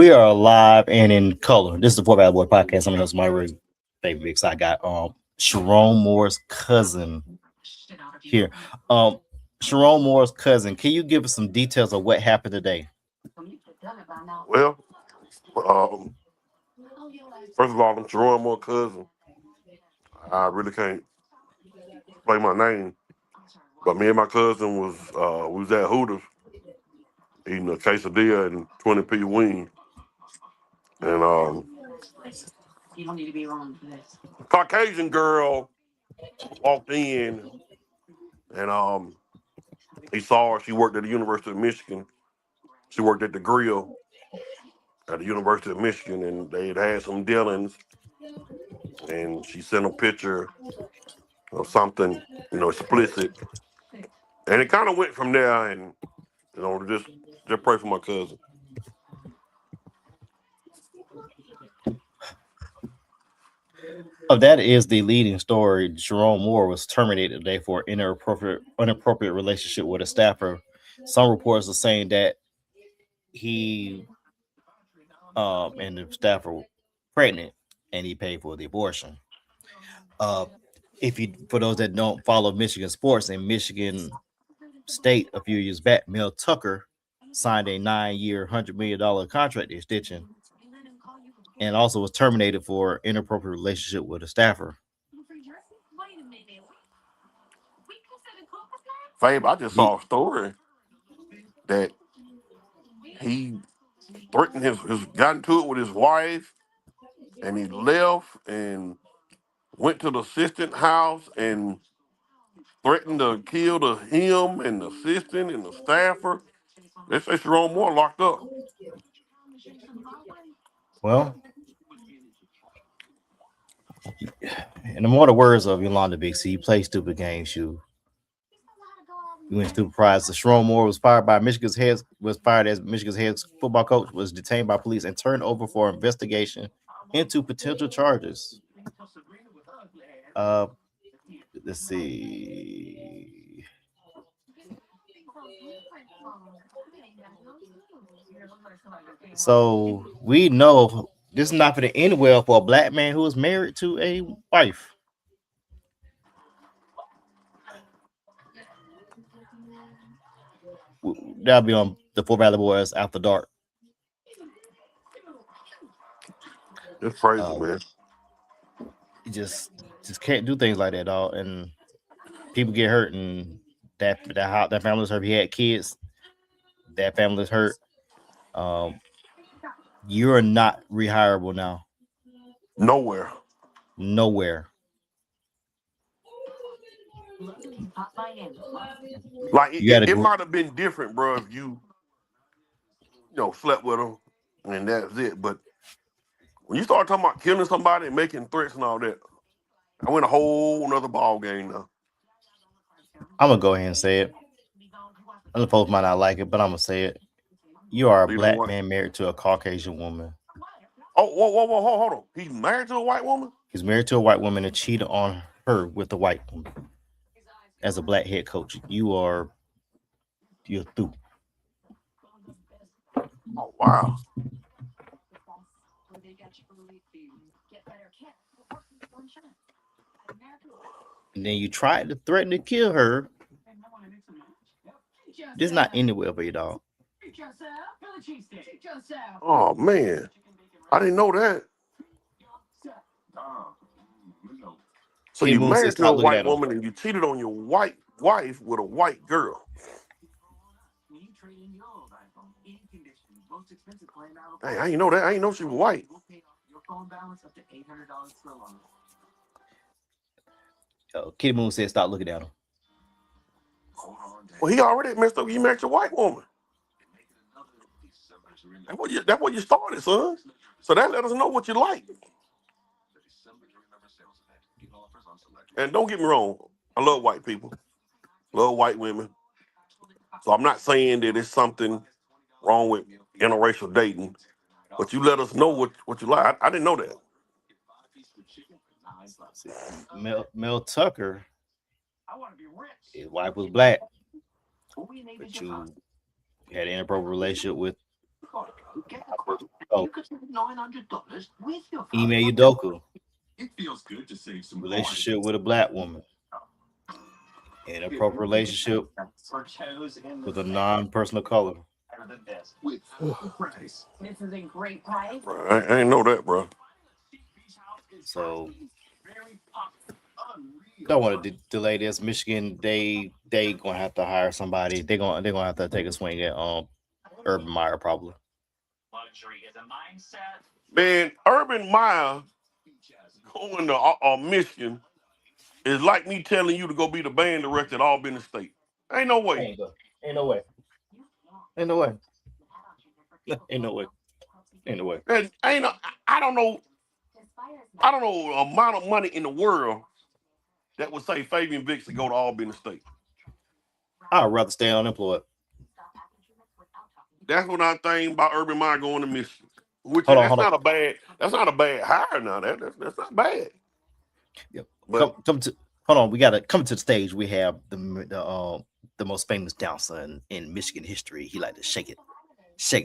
We are live and in color. This is the Four Bad Boy podcast. I'm host my really favorite mix. I got Sharon Moore's cousin here. Um Sharon Moore's cousin. Can you give us some details of what happened today? Well, um, first of all, I'm Jerome Moore cousin. I really can't explain my name, but me and my cousin we was at Hooters eating a quesadilla and 20p wing, and Caucasian girl walked in, and he saw her. She worked at the University of Michigan. She worked at the grill at the University of Michigan, and they had some dealings. And she sent a picture of something, explicit, and it kind of went from there. And just pray for my cousin. Oh, that is the leading story. Jerome Moore was terminated today for inappropriate relationship with a staffer. Some reports are saying that he and the staffer were pregnant and he paid for the abortion. Uh, if you for those that don't follow Michigan sports, in Michigan State a few years back, Mel Tucker signed a 9-year, $100 million contract extension, and also was terminated for inappropriate relationship with a staffer. Fabe, I just He, saw a story that he threatened his got into it with his wife, and he left and went to the assistant house and threatened to kill him and the assistant and the staffer. They say Sharon Moore locked up. well, in the more the words of Yolanda Bixie, he plays stupid games. You win stupid prizes. Sharon Moore was fired as Michigan's head football coach, was detained by police and turned over for investigation into potential charges. Uh, let's see. So we know this is not for the end well for a black man who is married to a wife. That'll be on the Four Valley Boys After Dark. It's crazy, Uh, man. you just can't do things like that, dog. And people get hurt, and that family's hurt. He had kids. That family's hurt. Um, you're not rehireable now. Nowhere. Nowhere. Like You got to it go. might have been different, bro, if you slept with him and that's it. But when you start talking about killing somebody and making threats and all that, I went a whole nother ball game now. I'm gonna go ahead and say it. Other folks might not like it, but I'm gonna say it. You are a Leave them black white. man married to a Caucasian woman. Oh, whoa, hold on. He's married to a white woman? He's married to a white woman and cheated on her with the white woman. As a black head coach, you're through. Oh, wow. And then you tried to threaten to kill her. This is not anywhere for you, dog. Oh, man. I didn't know that. So Kid you Moon says, married to a "Stop looking white at him." woman and you cheated on your white wife with a white girl. Hey, I didn't know that. I didn't know she was white. Kid Moon says, "Stop looking at him." Well, he already messed up. You married your white woman. That's what you started, son. So that let us know what you like. And don't get me wrong, I love white people, love white women. So I'm not saying that there's something wrong with interracial dating, but you let us know what you like. I didn't know that. See, Mel Tucker, his wife was black, but you had an inappropriate relationship with Oh, Ime Udoka, relationship with a black woman, inappropriate relationship with a non-person of color. I ain't know that, bro. So don't want to delay this. Michigan, they gonna have to hire somebody. They're gonna have to take a swing at Urban Meyer probably. Man, Urban Meyer going to Michigan is like me telling you to go be the band director at Albany State. Ain't no way. Ain't no way. Ain't no way. Ain't no way. Ain't no way. And I don't know amount of money in the world that would say Fabian Vicks to go to Albany State. I'd rather stay unemployed. That's what I think about Urban Meyer going to Michigan. Which Hold on, that's hold on. not a bad hire now. That's not bad. Yep. But Come to hold on. We gotta come to the stage. We have the most famous dancer in Michigan history. He like to shake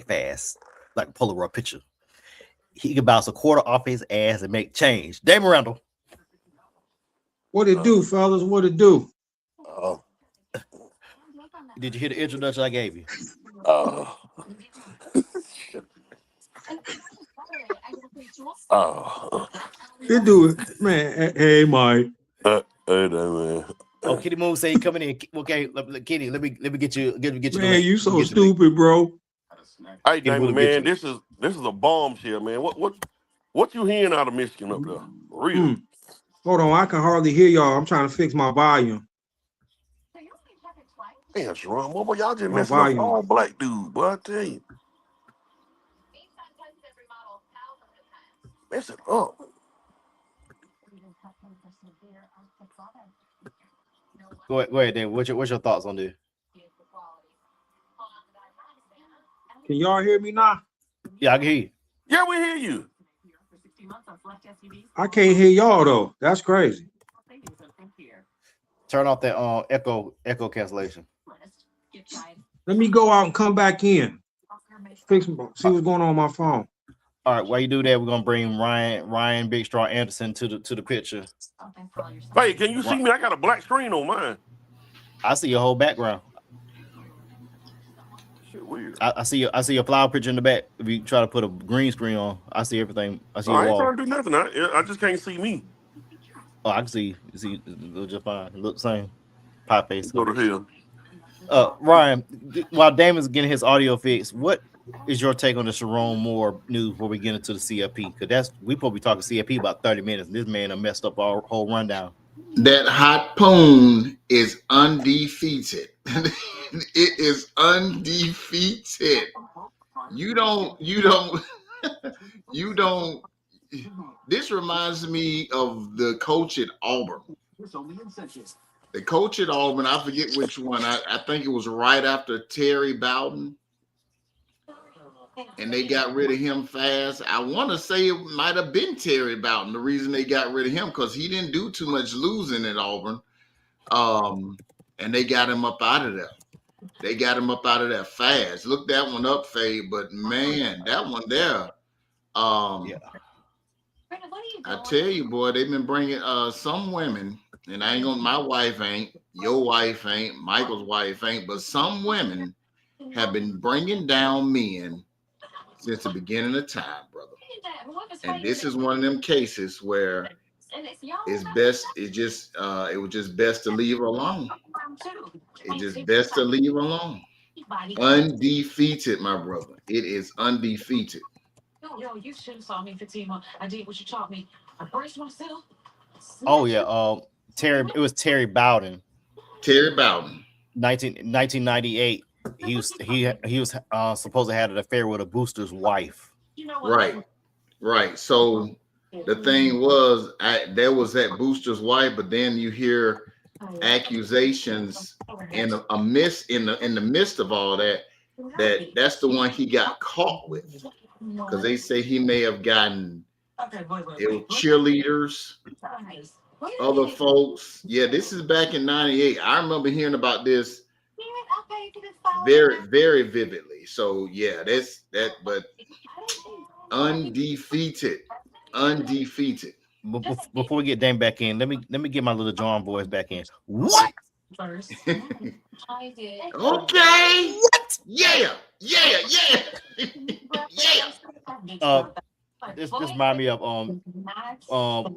fast, like a Polaroid picture. He can bounce a quarter off his ass and make change. Damon Randall. What it do, fellas? What it do? Did you hear the introduction I gave you? It do it, man. Hey, Mike. Hey there, man. Oh, Kitty Moon say he coming in. Okay, Kitty, let me get you. Man, you so stupid, bro. Hey, Damon, man, this is a bombshell, man. What you hearing out of Michigan up there? Real. Hold on, I can hardly hear y'all. I'm trying to fix my volume. Damn, Sharon, what were y'all just messing up all black dude, boy? I tell you. Mess it up. Go ahead, Dave. What's your thoughts on this? Can y'all hear me now? Yeah, I can hear you. Yeah, we hear you. I can't hear y'all though. That's crazy. Turn off that echo cancellation. Let me go out and come back in. See what's going on my phone. All right, while you do that, we're gonna bring Ryan Big Straw Anderson to the picture. Hey, can you see me? I got a black screen on mine. I see your whole background. Shit, weird. I see your flower picture in the back. If you try to put a green screen on, I see everything. I see your ain't wall. trying to do nothing. I just can't see me. Oh, I can see. It looks just fine. It looks the same. Pie face. Go to hell. Ryan, while Damon's getting his audio fixed, what is your take on the Sharon Moore news before we get into the CFP? Because we probably talking CFP about 30 minutes. This man done messed up our whole rundown. That hot poon is undefeated. It is undefeated. You don't. This reminds me of the coach at Auburn. The coach at Auburn, I forget which one. I think it was right after Terry Bowden. And they got rid of him fast. I want to say it might have been Terry Bowden. The reason they got rid of him because he didn't do too much losing at Auburn. And they got him up out of there. They got him up out of there fast. Look that one up, Faye. But man, that one there. Yeah. I tell you, boy, they've been bringing some women, and I ain't gonna. My wife ain't. Your wife ain't. Michael's wife ain't. But some women have been bringing down men since the beginning of time, brother. And this is one of them cases where it's best. It was just best to leave her alone. It's just best to leave her alone. Undefeated, my brother. It is undefeated. Yo, you should have saw me, Fatima. I did what you taught me. I braced myself. Oh yeah, Terry. It was Terry Bowden. Terry Bowden. 1998. He was supposed to have an affair with a booster's wife. Right. So the thing was, there was that booster's wife, but then you hear accusations in the midst of all that. That's the one he got caught with, because they say he may have gotten cheerleaders, other folks. Yeah, this is back in '98. I remember hearing about this very, very vividly. So yeah, that's that. But undefeated. Before we get Dame back in, let me get my little John boys back in. What? Okay. What? Yeah. Yeah. This remind me of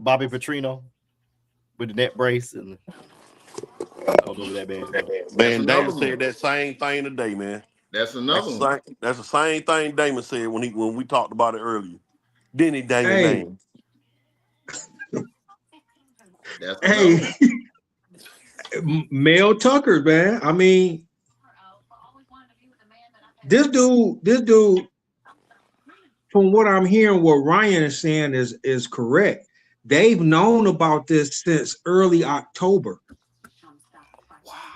Bobby Petrino with the net brace and I don't know that bad. Man, another Damon one. said that same thing today, man. That's another one. That's the same thing Damon said when we talked about it earlier. Didn't he, Damon? Hey. Damon? That's another one. Mel Tucker, man. I mean, this dude, from what I'm hearing, what Ryan is saying is correct. They've known about this since early October.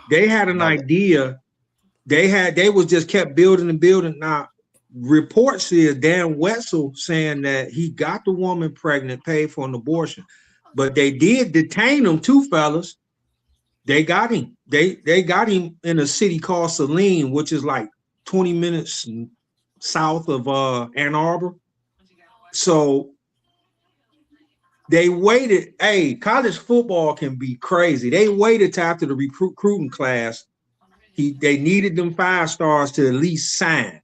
They had an idea. They was just kept building and building. Now, reports here, Dan Wetzel saying that he got the woman pregnant, paid for an abortion, but they did detain him, two fellas. They got him. They got him in a city called Saline, which is like 20 minutes south of Ann Arbor. So they waited. Hey, college football can be crazy. They waited till after the recruiting class. They needed them 5 stars to at least sign.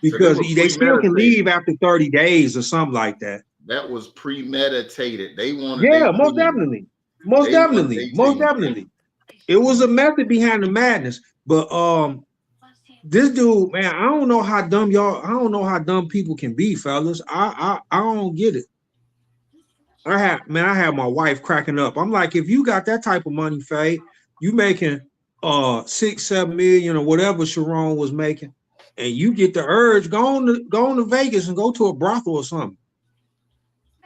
Because So they still can leave after 30 days or something like that. That was premeditated. They wanted. Yeah, most definitely. Most definitely. It was a method behind the madness. But this dude, man, I don't know how dumb people can be, fellas. I don't get it. I had my wife cracking up. I'm like, if you got that type of money, Faye, you making $6-7 million or whatever Sharon was making, and you get the urge, go on to Vegas and go to a brothel or something.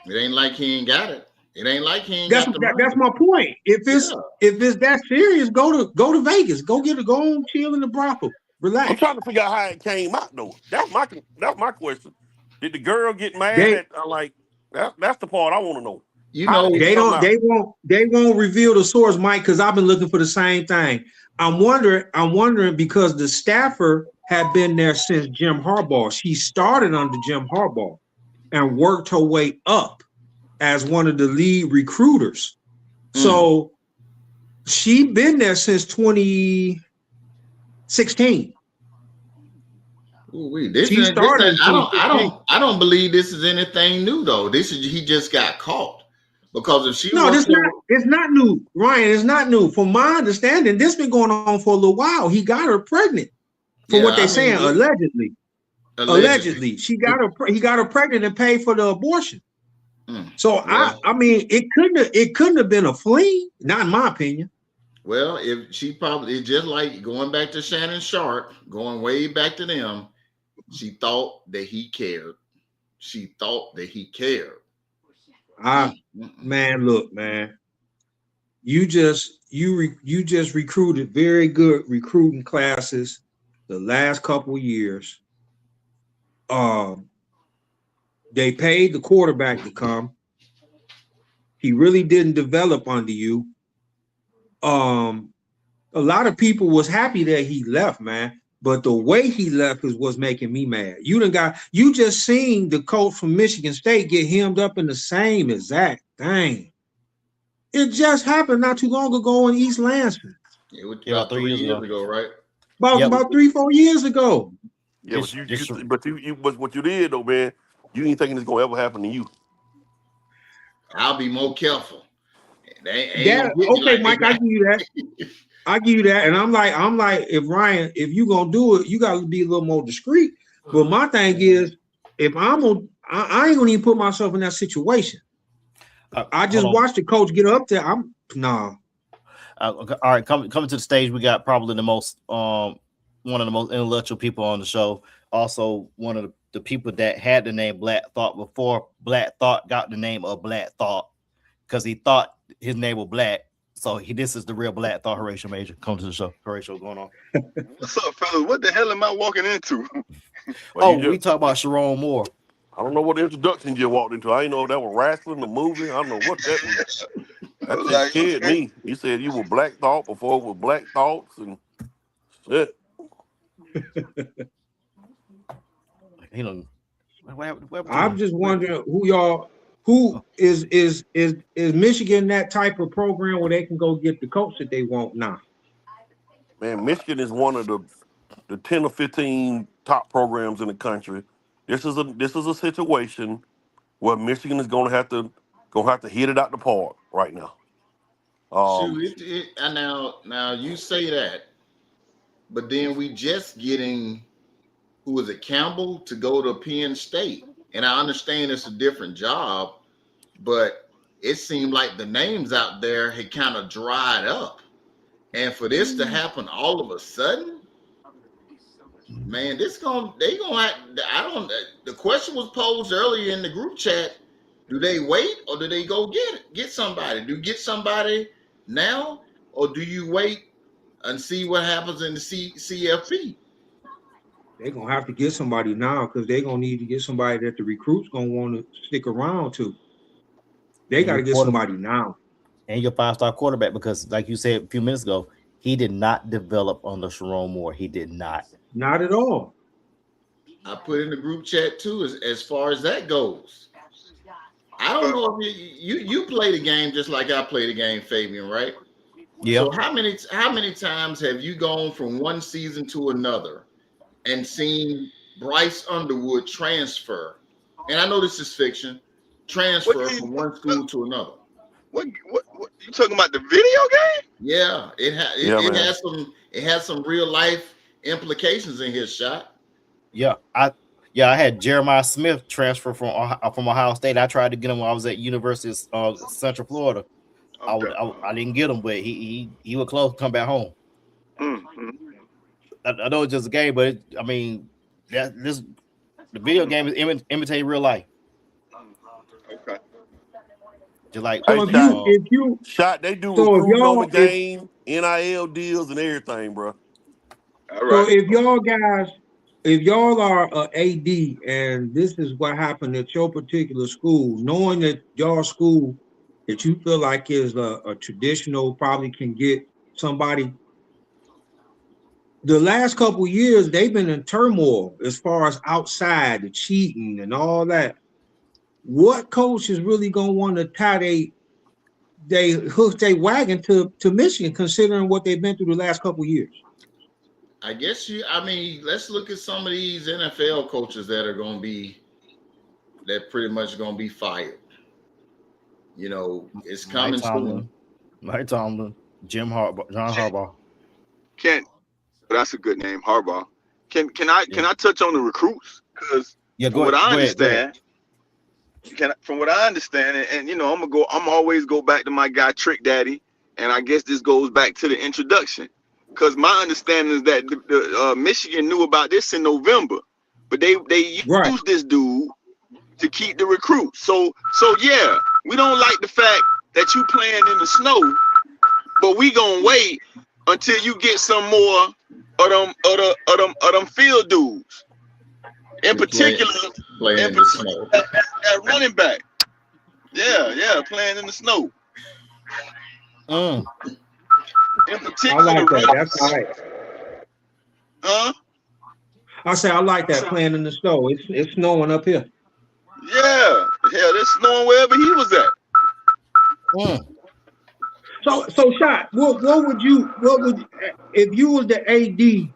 It ain't like he ain't got it. It ain't like he ain't got the money. That's my point. If it's that serious, go to Vegas. Go on, chill in the brothel. Relax. I'm trying to figure out how it came out though. That's my question. Did the girl get mad that's the part I want to know. You know, they won't reveal the source, Mike, because I've been looking for the same thing. I'm wondering because the staffer had been there since Jim Harbaugh. She started under Jim Harbaugh and worked her way up as one of the lead recruiters. So she been there since 2016. I don't believe this is anything new though. He just got caught. Because if she it's not new, Ryan. It's not new. From my understanding, this been going on for a little while. He got her pregnant. From what they're saying, allegedly. Allegedly, he got her pregnant and paid for the abortion. So I mean, it couldn't have been a fling, not in my opinion. Well, if she probably, it's just like going back to Shannon Sharp, going way back to them. She thought that he cared. Man, look, man. You just recruited very good recruiting classes the last couple of years. They paid the quarterback to come. He really didn't develop under you. A lot of people was happy that he left, man. But the way he left is what's making me mad. You just seen the coach from Michigan State get hemmed up in the same exact thing. It just happened not too long ago in East Lansing. It was about 3 years ago, right? About 3-4 years ago. Yeah, but what you did though, man, you ain't thinking it's gonna ever happen to you. I'll be more careful. Okay, Mike, I give you that. I give you that, and I'm like, if Ryan, if you gonna do it, you gotta be a little more discreet. But my thing is, if I ain't gonna even put myself in that situation. I just watched the coach get up there. All right, coming to the stage, we got probably the most one of the most intellectual people on the show. Also, one of the people that had the name Black Thought before Black Thought got the name of Black Thought because he thought his name was Black. So this is the real Black Thought. Horatio Major, come to the show. Horatio, going on? What's up, fellas? What the hell am I walking into? We talk about Sharon Moore. I don't know what introduction you walked into. I didn't know if that was wrestling, the movie. I don't know what that was. That just scared me. You said you were Black Thought before it was Black Thoughts, and That's it. You know, what happened to I'm just wondering who is Michigan that type of program where they can go get the coach that they want now? Man, Michigan is one of the 10 or 15 top programs in the country. This is a situation where Michigan is gonna have to hit it out the park right now. Shoot, and now you say that, but then we just getting who is it, Campbell, to go to Penn State, and I understand it's a different job, but it seemed like the names out there had kind of dried up, and for this to happen all of a sudden, man, the question was posed earlier in the group chat: do they wait or do they go get somebody? Do you get somebody now, or do you wait and see what happens in the CFP? They're gonna have to get somebody now because they're gonna need to get somebody that the recruits gonna want to stick around to. They got to get somebody now. And your 5-star quarterback, because like you said a few minutes ago, he did not develop under Sharon Moore. He did not. Not at all. I put in the group chat too, as far as that goes. I don't know if you play the game just like I play the game, Fabian, right? Yeah. So how many times have you gone from one season to another and seen Bryce Underwood transfer? And I know this is fiction. Transfer from one school to another. What you talking about, the video game? Yeah, it has some real life implications in his shot. Yeah, I had Jeremiah Smith transfer from Ohio State. I tried to get him when I was at University of Central Florida. Okay. I didn't get him, but he was close to come back home. Mm-hmm. I know it's just a game, but the video game is imitating real life. Okay. Just like so if you they do recruiting on the game, NIL deals and everything, bro. All right. So if y'all are AD and this is what happened at your particular school, knowing that your school that you feel like is a traditional, probably can get somebody. The last couple of years, they've been in turmoil as far as outside, the cheating and all that. What coach is really going to want to tie they hook their wagon to Michigan, considering what they've been through the last couple of years? I guess let's look at some of these NFL coaches that pretty much going to be fired. You know, it's coming soon. Mike Tomlin, John Harbaugh. That's a good name, Harbaugh. Can I touch on the recruits? Because from what I understand, and you know, I'm always go back to my guy Trick Daddy, and I guess this goes back to the introduction. Because my understanding is that the Michigan knew about this in November, but they used this dude to keep the recruits. So yeah, we don't like the fact that you playing in the snow, but we gonna wait until you get some more of them field dudes. In particular, that running back. Yeah, playing in the snow. In particular, I like that. That's right. Huh? I say I like that, playing in the snow. It's snowing up here. Yeah, it's snowing wherever he was at. So Shot, what would if you was the AD?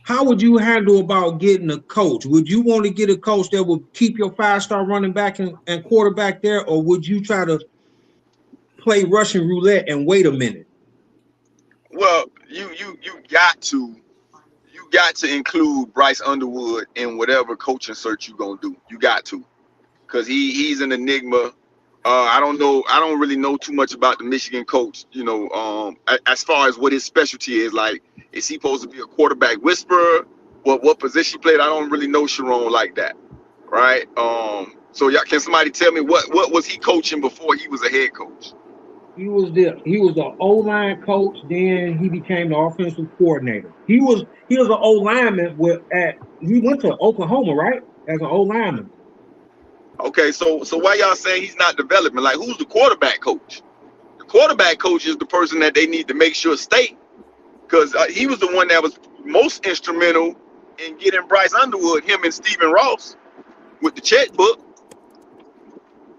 How would you handle about getting a coach? Would you want to get a coach that would keep your 5-star running back and quarterback there, or would you try to play Russian roulette and wait a minute? Well, you got to include Bryce Underwood in whatever coaching search you're gonna do. You got to, because he's an enigma. I don't really know too much about the Michigan coach. You know, as far as what his specialty is. Like, is he supposed to be a quarterback whisperer? What position he played? I don't really know Sharon like that, right? So can somebody tell me what was he coaching before he was a head coach? He was the O-line coach. Then he became the offensive coordinator. He was an O-lineman he went to Oklahoma, right? As an O-lineman. Okay, so why y'all saying he's not developing? Like, who's the quarterback coach? The quarterback coach is the person that they need to make sure stay. because he was the one that was most instrumental in getting Bryce Underwood, him and Stephen Ross, with the checkbook.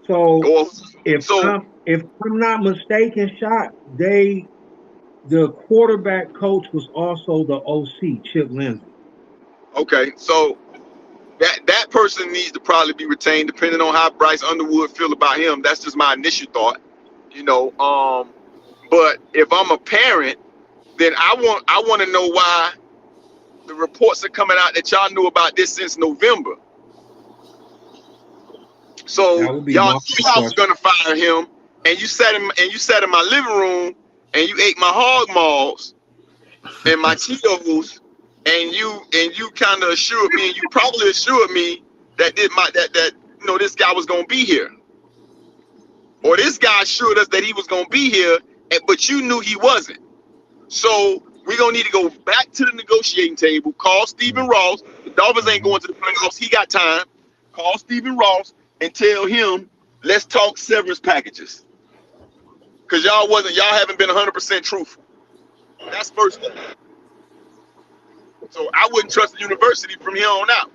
So Or if so I'm not mistaken, the quarterback coach was also the OC, Chip Lindsey. okay, so that person needs to probably be retained, depending on how Bryce Underwood feel about him. That's just my initial thought, you know. But if I'm a parent, then I want to know why the reports are coming out that y'all knew about this since November. So That would be y'all my knew first I was question. gonna fire him, and you sat in my living room and you ate my hog maws and my Cheetos, and you kind of assured me, and you probably assured me that this guy was gonna be here, or this guy assured us that he was gonna be here, but you knew he wasn't. So we're gonna need to go back to the negotiating table. Call Stephen Ross. The Dolphins ain't going to the playoffs. He got time. Call Stephen Ross and tell him, let's talk severance packages. Cause y'all haven't been 100% truthful. That's first thing. So I wouldn't trust the university from here on out.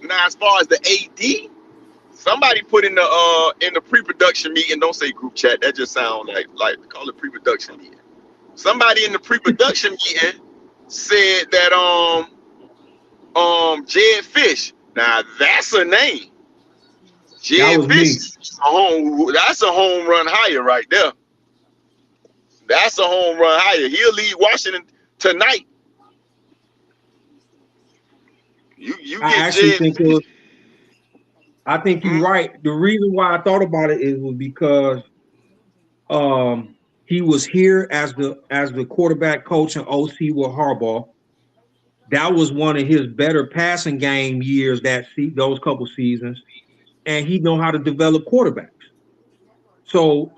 Now, as far as the AD, somebody put in the pre-production meeting. Don't say group chat. That just sounds like call it pre-production meeting. Somebody in the pre-production meeting said that Jed Fish. Now that's a name. That Jed was Fish. me. That's a home run hire right there. That's a home run hire. He'll leave Washington tonight. You I get actually Jed think Fish. I think you're right. The reason why I thought about it was because he was here as the quarterback coach and OC with Harbaugh. That was one of his better passing game years those couple seasons, and he know how to develop quarterbacks. So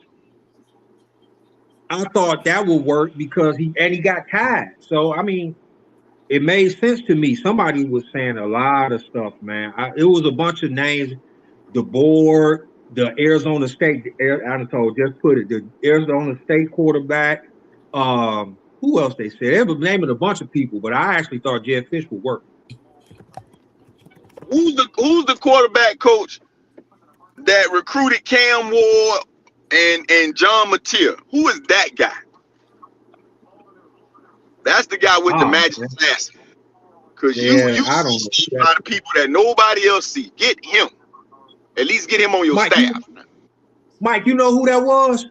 I thought that would work because he got tied. So I mean, it made sense to me. Somebody was saying a lot of stuff, man. It was a bunch of names. The board, the Arizona State, Anatole just put it, the Arizona State quarterback. Who else they said? They were naming a bunch of people, but I actually thought Jed Fish would work. Who's the quarterback coach that recruited Cam Ward and John Mateer? Who is that guy? That's the guy with the magic glasses. Cause you I don't see know. a lot of people that nobody else see. Get him. At least get him on your staff. Mike, you know who that was?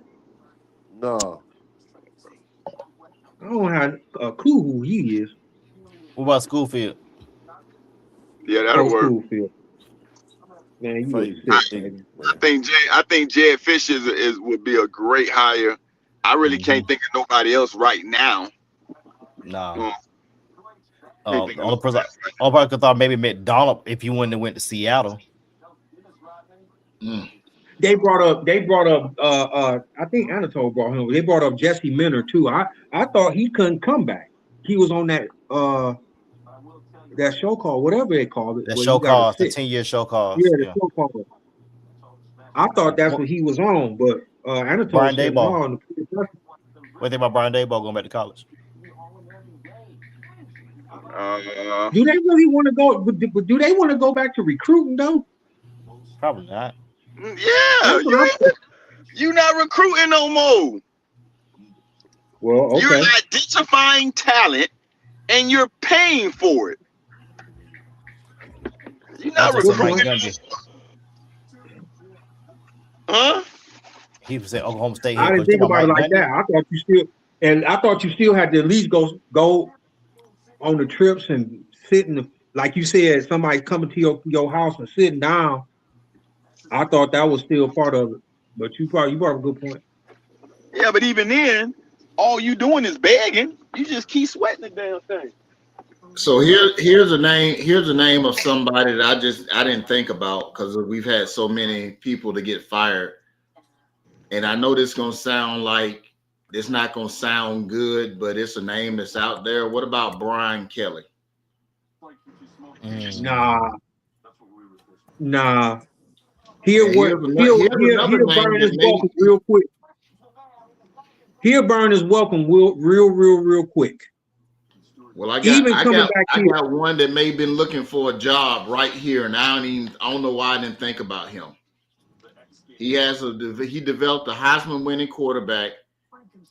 No. I don't have a clue who he is. What about Schofield? Yeah, that'll work. Schofield. Man, you was sick, baby. I think Jed Fish would be a great hire. I really can't think of nobody else right now. Nah. The only person I could thought maybe McDonald if you wouldn't have went to Seattle. They brought up I think Anatole brought him. They brought up Jesse Minter too. I thought he couldn't come back. He was on that show called whatever they called it. That show called the 10-year show called. Yeah, the show called. I thought that's what he was on, but Anatole Brian said Daboll. no. What do you think about Brian Daboll going back to college? Do they really want to go? Do they want to go back to recruiting though? Probably not. Yeah, you're not recruiting no more. Well, okay. You're identifying talent and you're paying for it. You're not recruiting. Huh? He was at Oklahoma State. I didn't think about it like that. I thought you still had to at least go on the trips and sit like you said, somebody coming to your house and sitting down. I thought that was still part of it, but you brought up a good point. Yeah, but even then, all you doing is begging. You just keep sweating the damn thing. So here's a name of somebody that I didn't think about because we've had so many people to get fired, and I know this gonna sound like it's not gonna sound good, but it's a name that's out there. What about Brian Kelly? Nah. Here's another name real quick. He'll burn his welcome real quick. Well, I Even coming back here. got one that may have been looking for a job right here, and I don't know why I didn't think about him. He developed a Heisman winning quarterback,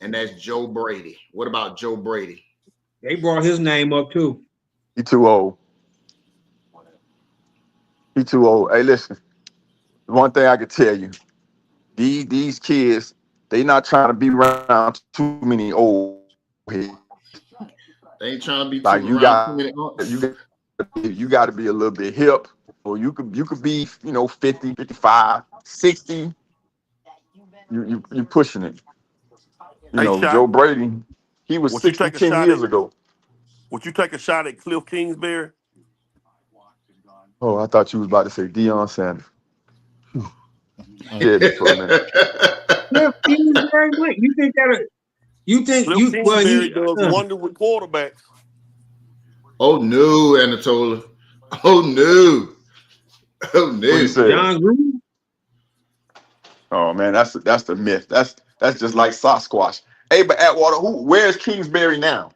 and that's Joe Brady. What about Joe Brady? They brought his name up too. He too old. He too old. Hey, listen. One thing I can tell you, these kids, they not trying to be around too many old heads. They ain't trying to be Like too you around got, too many. you got to be a little bit hip, or you could be 50, 55, 60. You pushing it. Hey, Shot, Joe Brady, he was would you 60 take a 10 shot years at- ago. Would you take a shot at Cliff Kingsbury? Oh, I thought you was about to say Deion Sanders. Scared me for a minute. Cliff Kingsbury, what? You think that? You think Cliff you? Well, Kingsbury does wonder with quarterbacks. Oh no, Anatola. Oh no. Oh What you no. say? John Gruden. Oh man, that's the myth. That's just like Sasquatch. Hey, but Atwater, where's Kingsbury now?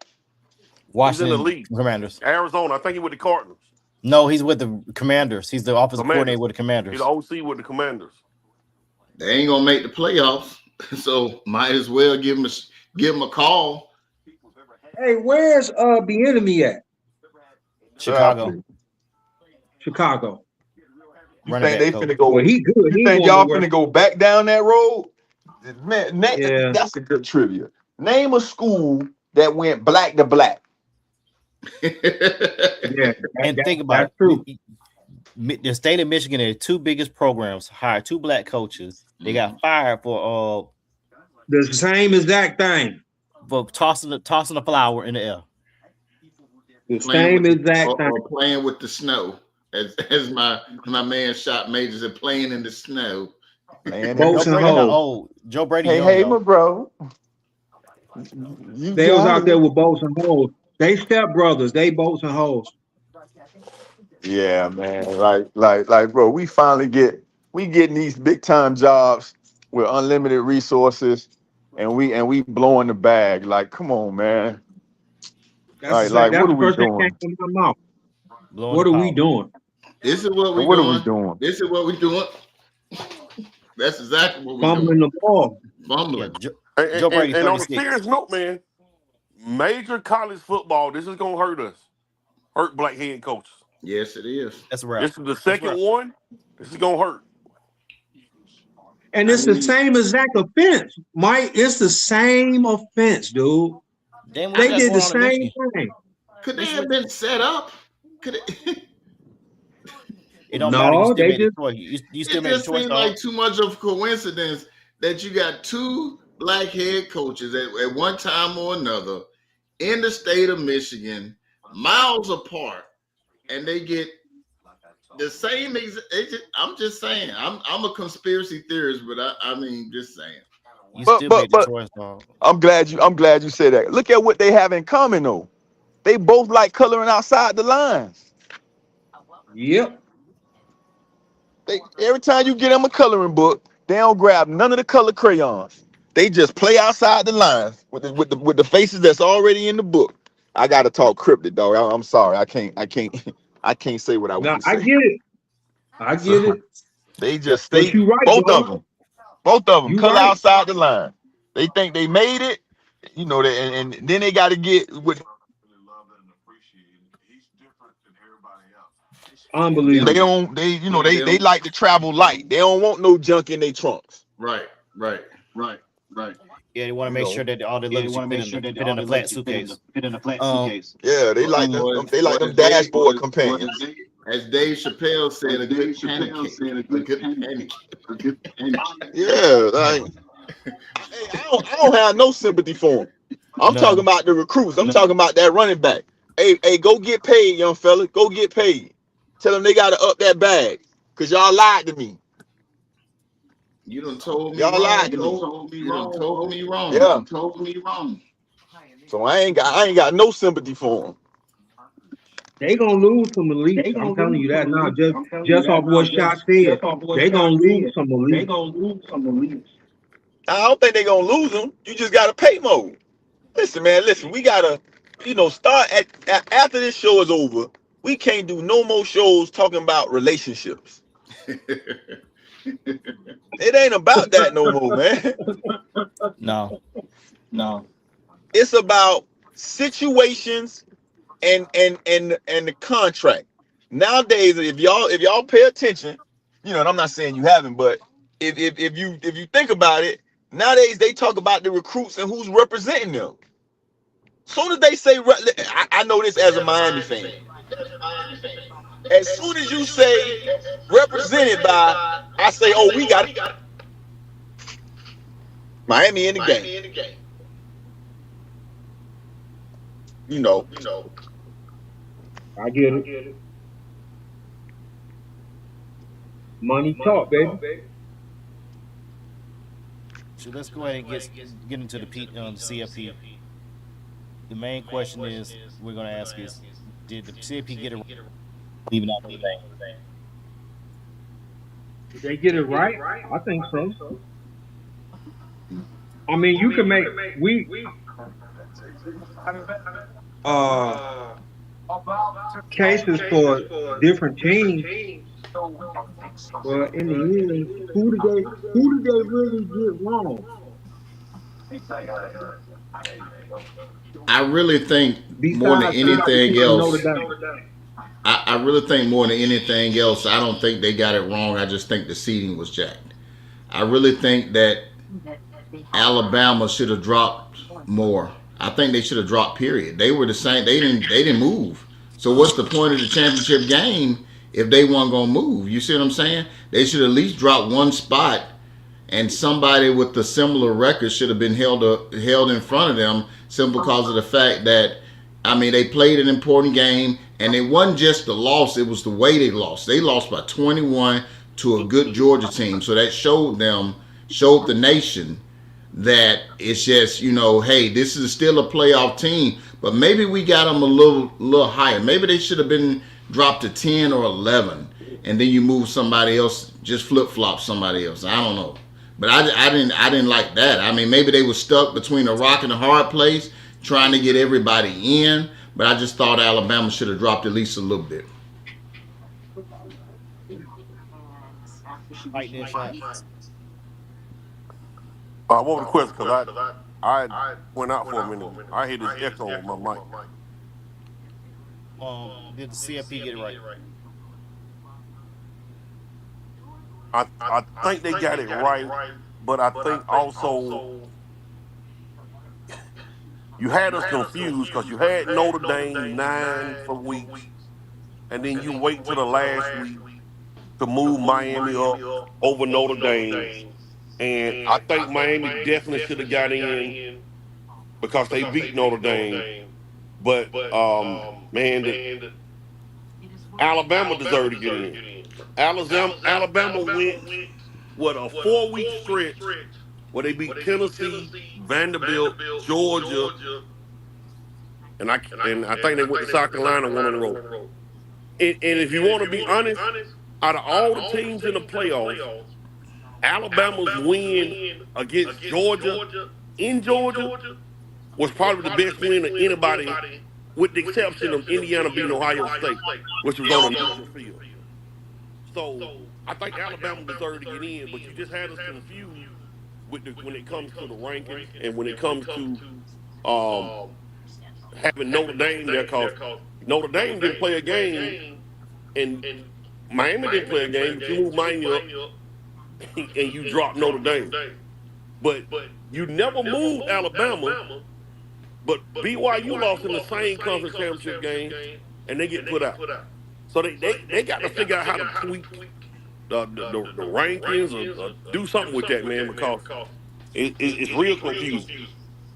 Washington league. Commanders. Arizona, I think he with the Cardinals. No, he's with the Commanders. He's the offensive coordinator with the Commanders. He's the OC with the Commanders. They ain't gonna make the playoffs, so might as well give him a call. Hey, where's Bieniemy at? Chicago. Chicago. You think they finna go? Well, he good. You think y'all finna go back down that road? Man, Yeah. that's a good trivia. Name a school that went black to black. Yeah, And think about that's true. it. The state of Michigan, their two biggest programs, hired two black coaches. They got fired for The same exact thing. tossing a flower in the air. The same exact thing. Or playing with the snow, as my man Shot Major said, playing in the snow. Man, Boats and hoes. Joe Brady. hey, my bro. They was out there with boats and hoes. They step brothers. They boats and hoes. Yeah, man. Like, bro, we getting these big time jobs with unlimited resources, and we blowing the bag. Like, come on, man. That's Like, that's what the are we first thing doing? that came from my mouth. What are we doing? This is what we What doing. are we doing? This is what we doing. That's exactly what we're Fumbling doing. the ball. Fumbling. Joe Brady, and on a 36. serious note, man, major college football, this is gonna hurt us. Hurt black head coaches. Yes, it is. That's right. This is the second one. This is gonna hurt. And it's the same exact offense, Mike. It's the same offense, dude. Damn, They did the same thing. Could they have been set up? Could it? It don't No, matter. You still they made the just- choice. You still It made the just choice. seems dog. like too much of a coincidence that you got two black head coaches at one time or another in the state of Michigan, miles apart, and they get the same. I'm just saying. I'm a conspiracy theorist, but I mean, just saying. You But- still but- made the but- choice, dog. I'm glad you said that. Look at what they have in common though. They both like coloring outside the lines. Yep. Every time you get them a coloring book, they don't grab none of the color crayons. They just play outside the lines with the faces that's already in the book. I gotta talk cryptic, dog. I'm sorry. I can't say what I No, want to I say. get it. I get it. They just But stay you right, both dog. of them. Both of them You color right. outside the line. They think they made it, and then they got to get with. Unbelievable. They like to travel light. They don't want no junk in their trunks. Right. Yeah, they want to make sure that all the luggage fit in a flat suitcase. Yeah, they like them dashboard companions. As Dave Chappelle said, a good panic. Yeah, like, hey, I don't have no sympathy for them. I'm talking about the recruits. I'm talking about that running back. Hey, go get paid, young fella. Go get paid. Tell them they gotta up that bag, cause y'all lied to me. You done told me Y'all wrong. lied to me. You done told me wrong. Yeah. You told me wrong. So I ain't got no sympathy for them. They gonna lose some elites. I'm telling you that now. Just off what Shot said, they gonna lose some elites. I don't think they're gonna lose them. You just gotta pay more. Listen, man. Listen, we gotta, start after this show is over. We can't do no more shows talking about relationships. It ain't about that no more, man. No. It's about situations and the contract. Nowadays, if y'all pay attention, and I'm not saying you haven't, but if you think about it, nowadays they talk about the recruits and who's representing them. Soon as they say, I know this as a Miami fan. As soon as you say represented by, I say, oh, we got Miami in the game. I get it. Money talk, baby. So let's go ahead and get into the CFP. The main question is we're going to ask is, did the CFP get it right leaving out the thing? Did they get it right? I think so. I mean, you can make cases for different teams, but in the end, who did they really get wrong? I really think more than anything else. I really think more than anything else, I don't think they got it wrong. I just think the seeding was jacked. I really think that Alabama should have dropped more. I think they should have dropped. Period. They were the same. They didn't move. So what's the point of the championship game if they weren't gonna move? You see what I'm saying? They should at least drop one spot, and somebody with a similar record should have been held in front of them, simply because of the fact that, I mean, they played an important game, and it wasn't just the loss; it was the way they lost. They lost by 21 to a good Georgia team, so that showed the nation that it's just, hey, this is still a playoff team, but maybe we got them a little higher. Maybe they should have been dropped to 10 or 11, and then you move somebody else, just flip-flop somebody else. I don't know. But I didn't like that. I mean, maybe they were stuck between a rock and a hard place trying to get everybody in, but I just thought Alabama should have dropped at least a little bit. Right there, shot. What was the question? Because I went out for a minute. I hear this echo on my mic. Did the CFP get it right? I think they got it right, but I think also you had us confused because you had Notre Dame 9 for weeks, and then you wait till the last week to move Miami up over Notre Dame. And I think Miami definitely should have got in because they beat Notre Dame. But man, Alabama deserved to get in. Alabama went what a 4-week stretch where they beat Tennessee, Vanderbilt, Georgia, and I think they went to South Carolina one in a row. And if you want to be honest, out of all the teams in the playoffs, Alabama's win against Georgia in Georgia was probably the best win of anybody, with the exception of Indiana beating Ohio State, which was on a neutral field. So I think Alabama deserved to get in, but you just had us confused when it comes to the rankings and when it comes to having Notre Dame there, because Notre Dame didn't play a game and Miami didn't play a game, but you moved Miami up and you dropped Notre Dame. But you never moved Alabama, but BYU lost in the same conference championship game and they get put out. So they got to figure out how to tweak the rankings or do something with that, man, because it's real confusing.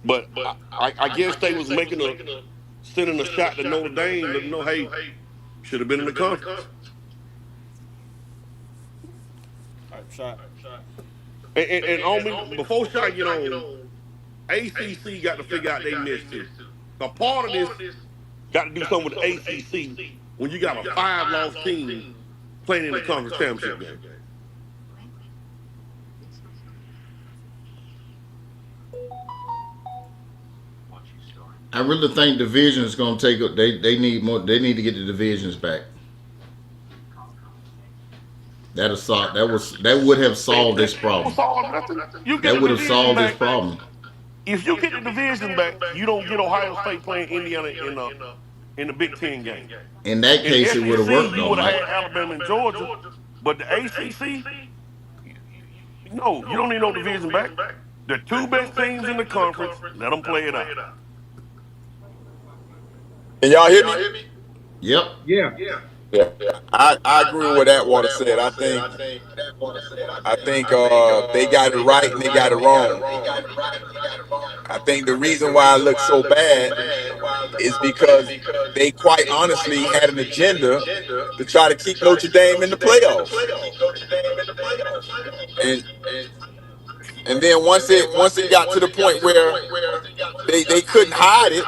But I guess they was sending a shot to Notre Dame to know, hey, should have been in the conference. All right, shot. And on me, before Shot get on, ACC got to figure out they missed it. A part of this got to do something with the ACC when you got a 5-loss team playing in the conference championship game. I really think division is going to take. They need more. They need to get the divisions back. That would have solved this That will problem. solve nothing. You get That the would have division solved this back. problem. If you get the division back, you don't get Ohio State playing Indiana in the Big Ten game. In that In the case, it would have SEC, worked you though, would have Mike. had Alabama and Georgia, but the ACC, no, you don't need no division back. The two best teams in the conference, let them play it out. Can y'all hear me? Yep. Yeah. Yeah. I agree with what Atwater said. I think they got it right and they got it wrong. I think the reason why it looks so bad is because they quite honestly had an agenda to try to keep Notre Dame in the playoffs. And then once it got to the point where they couldn't hide it,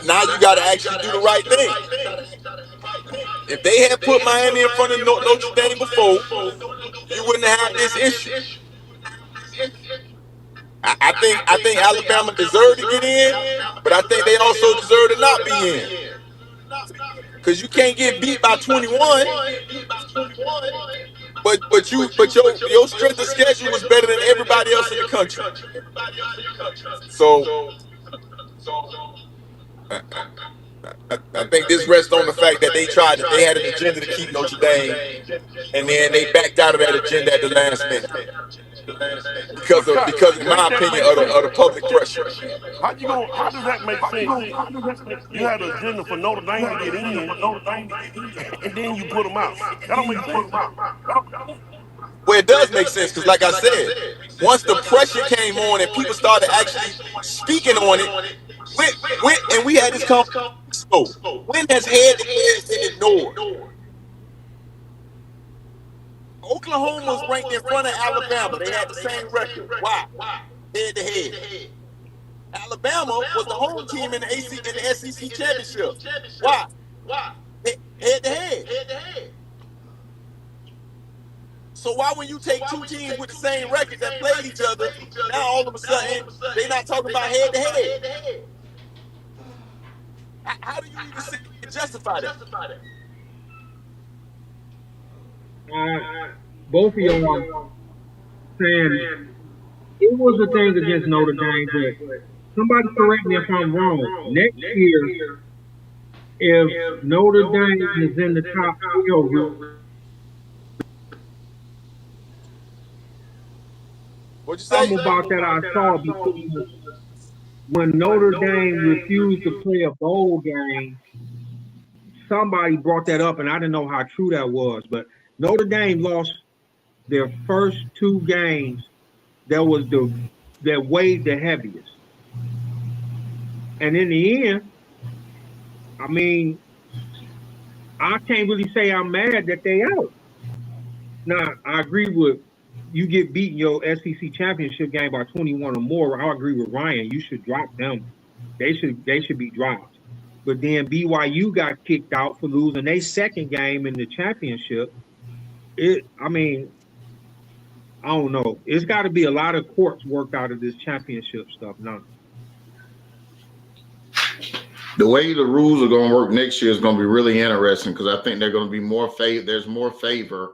now you got to actually do the right thing. If they had put Miami in front of Notre Dame before, you wouldn't have had this issue. I think Alabama deserved to get in, but I think they also deserve to not be in. Because you can't get beat by 21, but your strength of schedule was better than everybody else in the country. So I think this rests on the fact that they had an agenda to keep Notre Dame, and then they backed out of that agenda at the last minute because in my opinion, of the public pressure. How does that make sense? You had an agenda for Notre Dame to get in, and then you put them out. That don't make sense. Well, it does make sense because, like I said, once the pressure came on and people started actually speaking on it, and we had this conversation. When has head-to-head been ignored? Oklahoma was ranked in front of Alabama. They had the same record. Why? Head-to-head. Alabama was the home team in the SEC championship. Why? Head-to-head. So why when you take two teams with the same record that played each other, now all of a sudden they're not talking about head-to-head? How do you even justify that? Both of y'all saying it was a thing against Notre Dame, but somebody correct me if I'm wrong. Next year, if Notre Dame is in the top 12, What'd you say? something about that I saw because when Notre Dame refused to play a bowl game, somebody brought that up, and I didn't know how true that was. But Notre Dame lost their first two games that weighed the heaviest. And in the end, I mean, I can't really say I'm mad that they out. Now, I agree with you get beaten your SEC championship game by 21 or more. I agree with Ryan. You should drop them. They should be dropped. But then BYU got kicked out for losing their second game in the championship. I don't know. It's got to be a lot of courts worked out of this championship stuff now. The way the rules are going to work next year is going to be really interesting because I think they're going to be more favor. There's more favor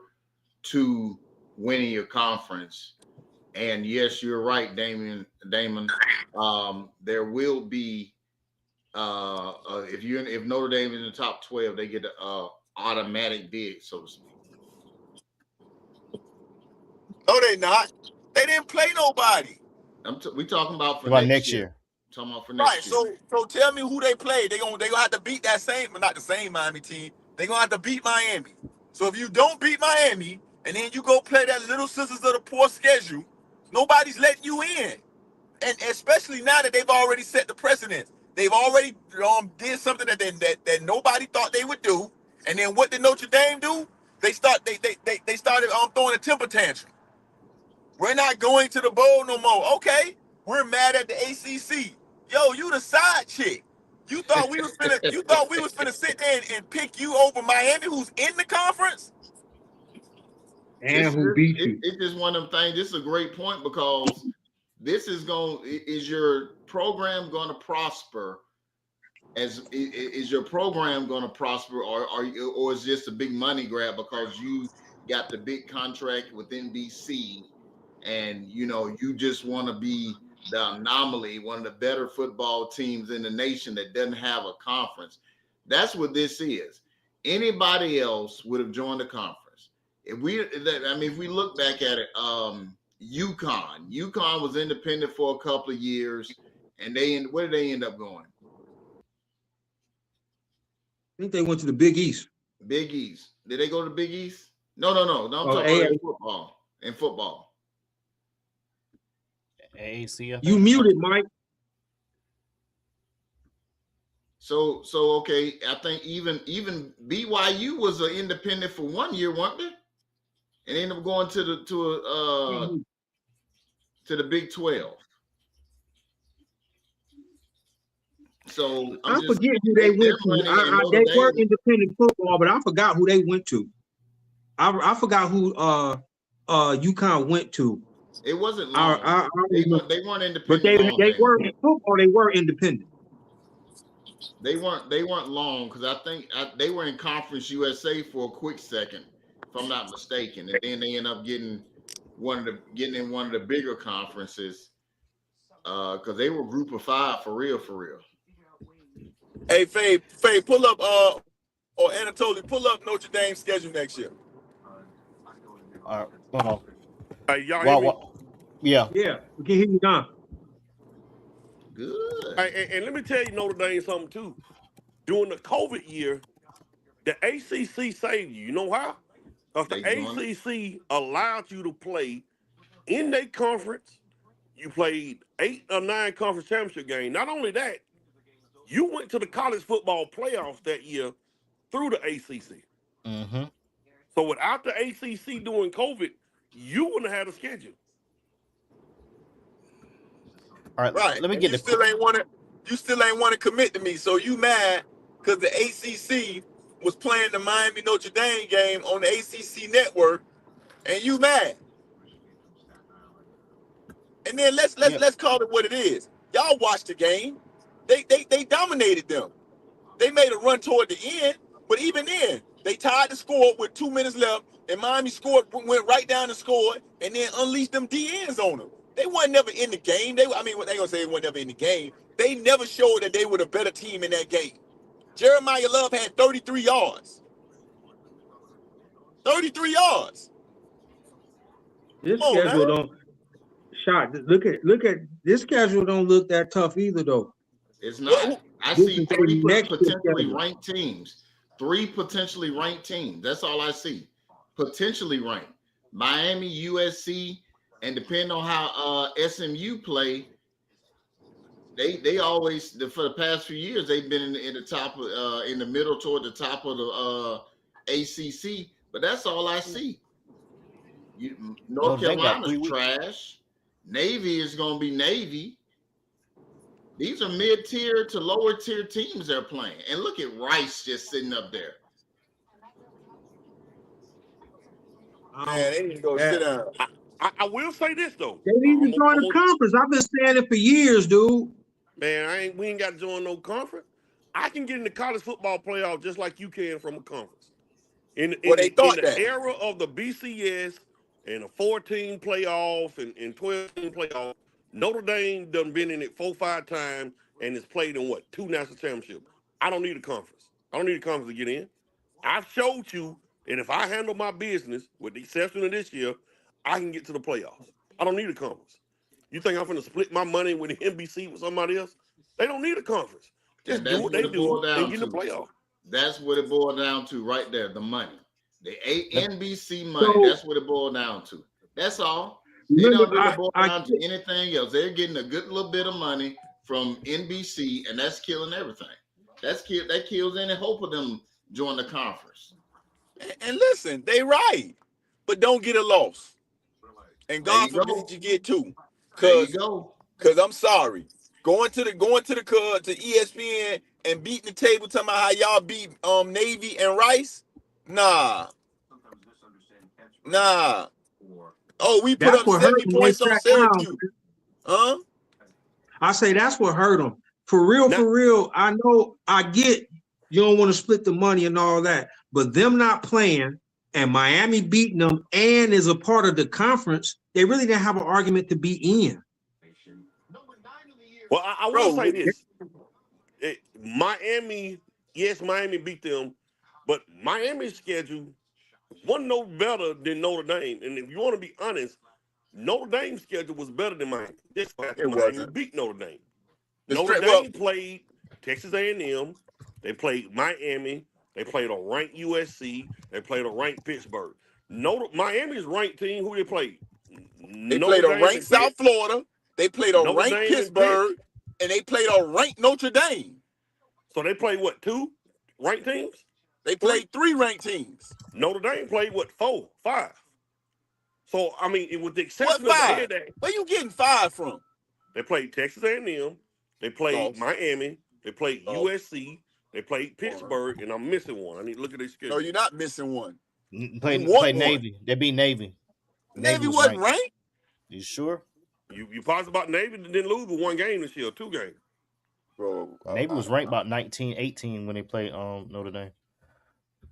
to winning your conference. And yes, you're right, Damon. There will be if Notre Dame is in the top 12, they get an automatic bid, so to speak. No, they not. They didn't play nobody. We talking about for About next year. Talking about for next year. Right. So tell me who they play. They gonna have to beat that same, but not the same Miami team. They gonna have to beat Miami. So if you don't beat Miami and then you go play that Little Sisters of the Poor schedule, nobody's letting you in. And especially now that they've already set the precedent. They've already did something that nobody thought they would do. And then what did Notre Dame do? They started throwing a temper tantrum. We're not going to the bowl no more. Okay, we're mad at the ACC. Yo, you the side chick. You thought we was finna sit there and pick you over Miami, who's in the conference? And who beat you? It's just one of them things. This is a great point because this is is your program going to prosper? Is your program going to prosper, or is just a big money grab because you got the big contract with NBC, and you just want to be the anomaly, one of the better football teams in the nation that doesn't have a conference? That's what this is. Anybody else would have joined the conference. If we look back at it, UConn was independent for a couple of years, and where did they end up going? I think they went to the Big East. Big East. Did they go to the Big East? No. I'm talking about football. In football. AAC. You muted, Mike. So okay. I think even BYU was an independent for 1 year, weren't they? And ended up going to the Big 12. So I forget who they went to. They were independent football, but I forgot who they went to. I forgot who UConn went to. It wasn't long. They weren't independent. But they were in football. They were independent. They weren't long because I think they were in Conference USA for a quick second, if I'm not mistaken, and then they end up getting in one of the bigger conferences because they were Group of 5 for real. Hey, Faye, pull up or Anatoly, pull up Notre Dame's schedule next year. All right, hold on. Hey, y'all hear me? Yeah. Yeah, we can hear you now. Good. Hey, and let me tell you Notre Dame something too. During the COVID year, the ACC saved you. You know how? Because the ACC allowed you to play in their conference. You played 8 or 9 conference championship games. Not only that, you went to the college football playoffs that year through the ACC. Mm-hmm. So without the ACC doing COVID, you wouldn't have had a schedule. All right. Right. Let me And get you still ain't want to commit to me. So you mad because the ACC was playing the Miami Notre Dame game on the ACC network, and you mad. And then let's call it what it is. Y'all watched the game. They dominated them. They made a run toward the end, but even then, they tied the score with 2 minutes left, and Miami went right down and scored, and then unleashed them DNs on them. They weren't never in the game. What they gonna say? They weren't never in the game. They never showed that they were the better team in that game. Jeremiah Love had 33 yards. 33 yards. This schedule don't look at this schedule don't look that tough either though. It's not. I see 3 potentially ranked teams. 3 potentially ranked teams. That's all I see. Potentially ranked. Miami, USC, and depending on how SMU play, they always for the past few years they've been in the top in the middle toward the top of the ACC. But that's all I see. North Carolina's trash. Navy is going to be Navy. These are mid-tier to lower-tier teams they're playing. And look at Rice just sitting up there. Man, they need to go sit down. I will say this, though. They need to join the conference. I've been saying it for years, dude. Man, we ain't got to join no conference. I can get in the college football playoff just like you can from a conference. In the era of the BCS and a 14 playoff and 12 playoff, Notre Dame done been in it 4 or 5 times and has played in 2 national championships. I don't need a conference. I don't need a conference to get in. I've showed you that if I handle my business, with the exception of this year, I can get to the playoffs. I don't need a conference. You think I'm going to split my money with the NBC with somebody else? They don't need a conference. Just do what they do and get in the playoffs. That's what it boiled down to right there, the money. The NBC money, that's what it boiled down to. That's all. They don't really boil down to anything else. They're getting a good little bit of money from NBC, and that's killing everything. That kills any hope of them join the conference. And listen, they right, but don't get a loss. And God forbid you get 2. Cause I'm sorry, going to ESPN and beating the table, talking about how y'all beat Navy and Rice. Nah. Nah. Oh, we put That's up what hurt 70 them. They points on sat down. Syracuse. Huh? I say that's what hurt them. For real, I know, I get you don't want to split the money and all that, but them not playing and Miami beating them and is a part of the conference, they really didn't have an argument to be in. Well, I will say this. Miami beat them, but Miami's schedule wasn't no better than Notre Dame. And if you want to be honest, Notre Dame's schedule was better than Miami. This Miami beat Notre Dame. Notre Dame played Texas A&M. They played Miami. They played a ranked USC. They played a ranked Pittsburgh. Miami's ranked team, who they played? They played a ranked South Florida. They played a ranked Pittsburgh. And they played a ranked Notre Dame. So they played what, 2 ranked teams? They played 3 ranked teams. Notre Dame played what, 4, 5? So I mean, with the exception What of 5? the Where you getting 5 from? they played Texas A&M. They played Miami. They played USC. They played Pittsburgh, and I'm missing one. I need to look at their schedule. No, you're not missing one. Play Navy. They beat Navy. Navy wasn't ranked. You sure? You positive about Navy didn't lose but 1 game this year, 2 games. Bro, Navy was ranked about 19-18 when they played Notre Dame.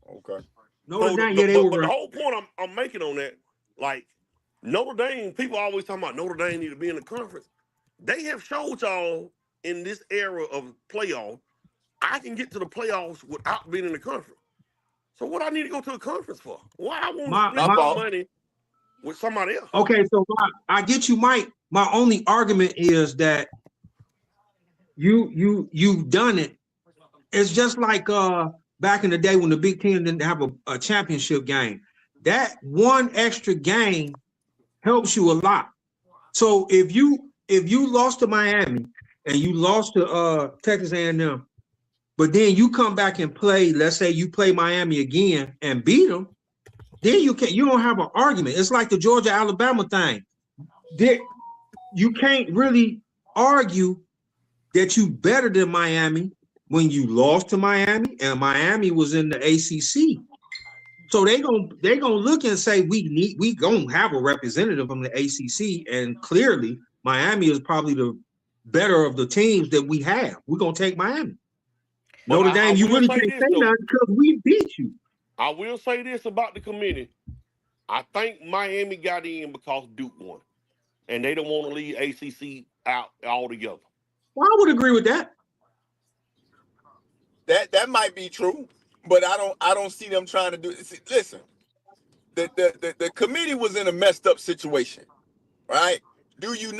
Okay. Notre Dame, yeah, they were. But the whole point I'm making on that, like Notre Dame, people always talking about Notre Dame need to be in the conference. They have showed y'all in this era of playoff, I can get to the playoffs without being in the conference. So what I need to go to a conference for? Why I want to spend my money with somebody else? Okay, so I get you, Mike. My only argument is that you've done it. It's just like back in the day when the Big Ten didn't have a championship game. That one extra game helps you a lot. So if you lost to Miami and you lost to Texas A&M, but then you come back and play, let's say you play Miami again and beat them, then you don't have an argument. It's like the Georgia-Alabama thing. You can't really argue that you better than Miami when you lost to Miami and Miami was in the ACC. So they gonna look and say we gonna have a representative from the ACC, and clearly Miami is probably the better of the teams that we have. We're gonna take Miami. Notre Dame, you really can't say nothing because we beat you. I will say this about the committee. I think Miami got in because Duke won, and they don't want to leave ACC out altogether. Well, I would agree with that. That might be true, but I don't see them trying to do it. See, listen, the committee was in a messed up situation, right? Do you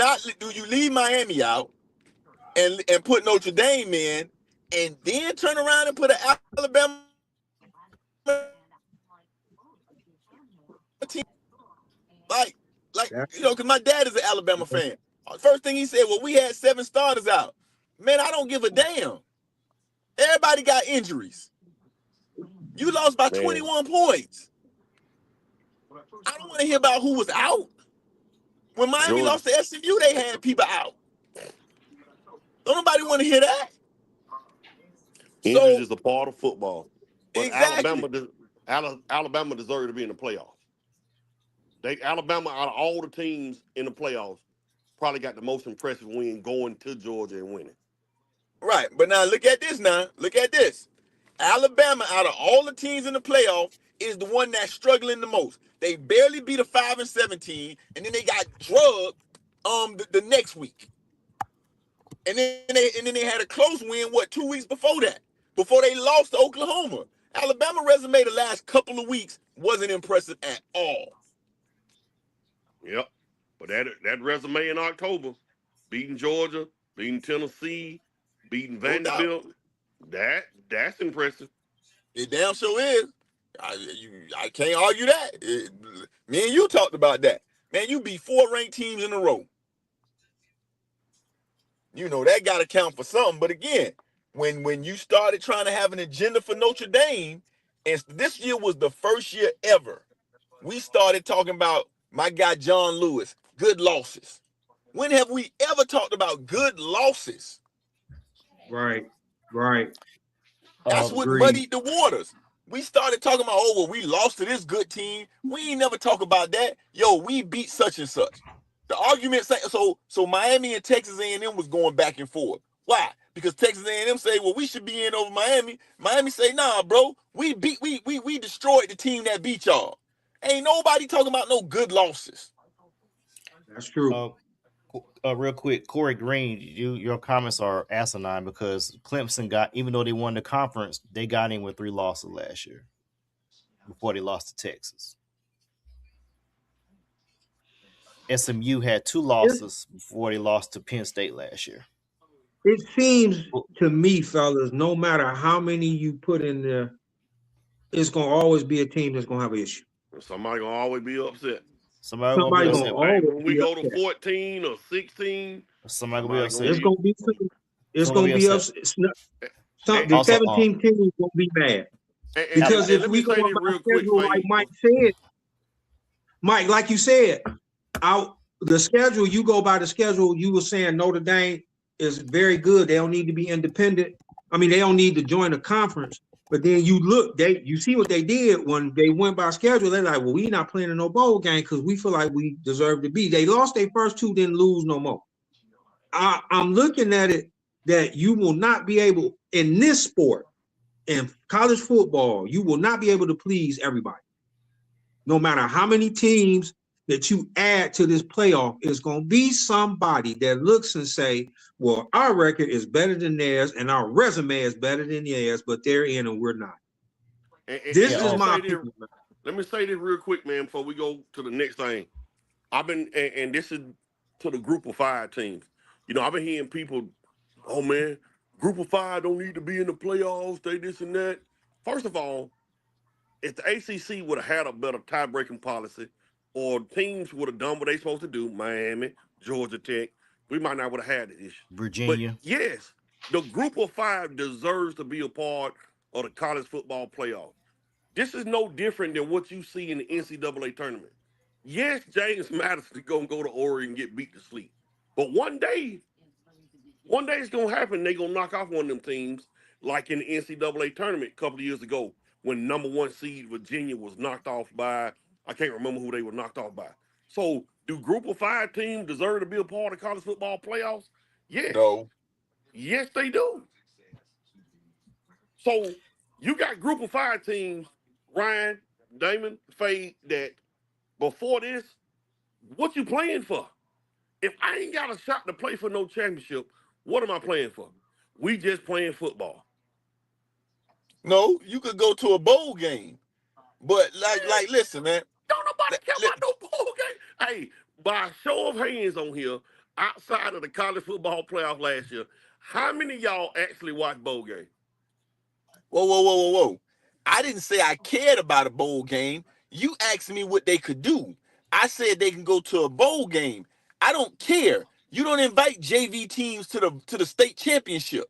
leave Miami out and put Notre Dame in, and then turn around and put an Alabama team? Like you know, because my dad is an Alabama fan. First thing he said, well, we had 7 starters out. Man, I don't give a damn. Everybody got injuries. You lost by 21 points. I don't want to hear about who was out. When Miami lost to SMU, they had people out. Don't nobody want to hear that. Injuries is a part of football. But exactly. Alabama deserved to be in the playoffs. Alabama, out of all the teams in the playoffs, probably got the most impressive win going to Georgia and winning. Right, but now look at this now. Look at this. Alabama, out of all the teams in the playoffs, is the one that's struggling the most. They barely beat a 5-17, and then they got drugged the next week. And then they had a close win, 2 weeks before that? Before they lost to Oklahoma. Alabama resume the last couple of weeks wasn't impressive at all. Yep. But that resume in October, beating Georgia, beating Tennessee, beating Vanderbilt, that's impressive. It damn sure is. I can't argue that. Me and you talked about that. Man, you beat 4 ranked teams in a row. You know, that got to count for something. But again, when you started trying to have an agenda for Notre Dame, and this year was the first year ever, we started talking about my guy John Lewis, good losses. When have we ever talked about good losses? Right. That's what muddied the waters. We started talking about, oh, well, we lost to this good team. We ain't never talk about that. Yo, we beat such and such. The argument say so Miami and Texas A&M was going back and forth. Why? Because Texas A&M say, well, we should be in over Miami. Miami say, nah, bro, we destroyed the team that beat y'all. Ain't nobody talking about no good losses. That's true. Real quick, Corey Green, your comments are asinine because Clemson got, even though they won the conference, they got in with 3 losses last year before they lost to Texas. SMU had 2 losses before they lost to Penn State last year. It seems to me, fellas, no matter how many you put in there, it's gonna always be a team that's gonna have an issue. Somebody gonna always be upset. Somebody gonna be upset. always When we be go to upset. 14 or 16, Somebody gonna be upset. It's gonna be upset. The Also, 17 team is gonna be mad. Because if we go on real quick, like Mike said, Mike, like you said, the schedule, you go by the schedule, you were saying Notre Dame is very good. They don't need to be independent. I mean, they don't need to join a conference. But then you look, you see what they did when they went by schedule. They're like, well, we not playing in no bowl game because we feel like we deserve to be. They lost their first 2, didn't lose no more. I'm looking at it that you will not be able, in this sport, in college football, you will not be able to please everybody. No matter how many teams that you add to this playoff, it's going to be somebody that looks and say, well, our record is better than theirs and our resume is better than theirs, but they're in and we're not. This is my opinion. Let me say this real quick, man, before we go to the next thing. I've been, and this is to the group of 5 teams. You know, I've been hearing people, oh, man, group of 5 don't need to be in the playoffs, they this and that. First of all, if the ACC would have had a better tie-breaking policy, or teams would have done what they're supposed to do, Miami, Georgia Tech, we might not would have had this issue. Virginia. But yes, the group of 5 deserves to be a part of the college football playoff. This is no different than what you see in the NCAA tournament. Yes, James Madison is going to go to Oregon and get beat to sleep. But one day it's going to happen. They're going to knock off one of them teams like in the NCAA tournament a couple of years ago when number 1 seed Virginia was knocked off by, I can't remember who they were knocked off by. So do group of 5 teams deserve to be a part of college football playoffs? Yes. No. Yes, they do. So you got group of 5 teams, Ryan, Damon, Fade, that before this, what you playing for? If I ain't got a shot to play for no championship, what am I playing for? We just playing football. No, you could go to a bowl game. But like listen, man. Don't nobody care about no bowl game. Hey, by a show of hands on here, outside of the college football playoff last year, how many of y'all actually watched bowl game? Whoa. I didn't say I cared about a bowl game. You asked me what they could do. I said they can go to a bowl game. I don't care. You don't invite JV teams to the state championship.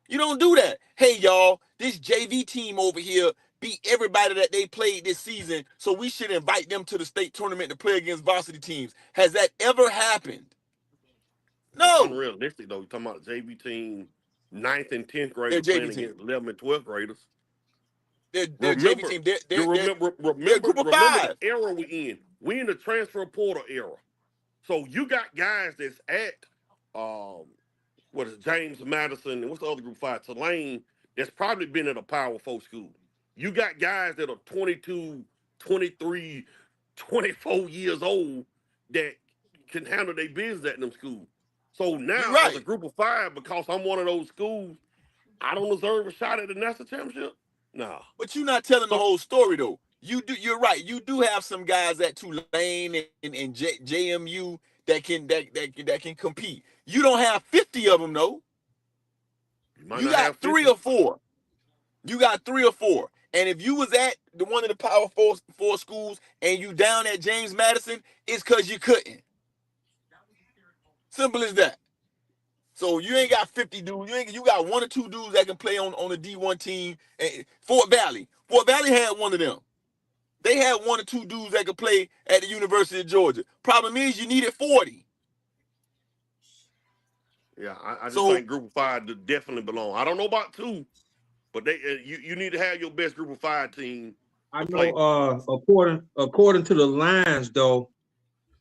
You don't do that. Hey, y'all, this JV team over here beat everybody that they played this season, so we should invite them to the state tournament to play against varsity teams. Has that ever happened? No. It's unrealistic, though. You're talking about a JV team, 9th and 10th graders playing against 11th and 12th graders. They're JV team. They're group of 5. The era we in. We in the transfer portal era. So you got guys that's at James Madison, and what's the other group 5? Tulane, that's probably been at a Power 4 school. You got guys that are 22, 23, 24 years old that can handle their business at them schools. So now, as a group of 5, because I'm one of those schools, I don't deserve a shot at the national championship? No. But you're not telling the whole story, though. You're right. You do have some guys at Tulane and JMU that can compete. You don't have 50 of them, though. You got 3 or 4. You got 3 or 4. And if you was at one of the Power 4 schools and you down at James Madison, it's because you couldn't. Simple as that. So you ain't got 50 dudes. You got 1 or 2 dudes that can play on the D1 team. Fort Valley had one of them. They had 1 or 2 dudes that could play at the University of Georgia. Problem is, you needed 40. Yeah, I just think group of 5 definitely belong. I don't know about 2, But you need to have your best group of 5 team. I to play. know. According to the lines, though,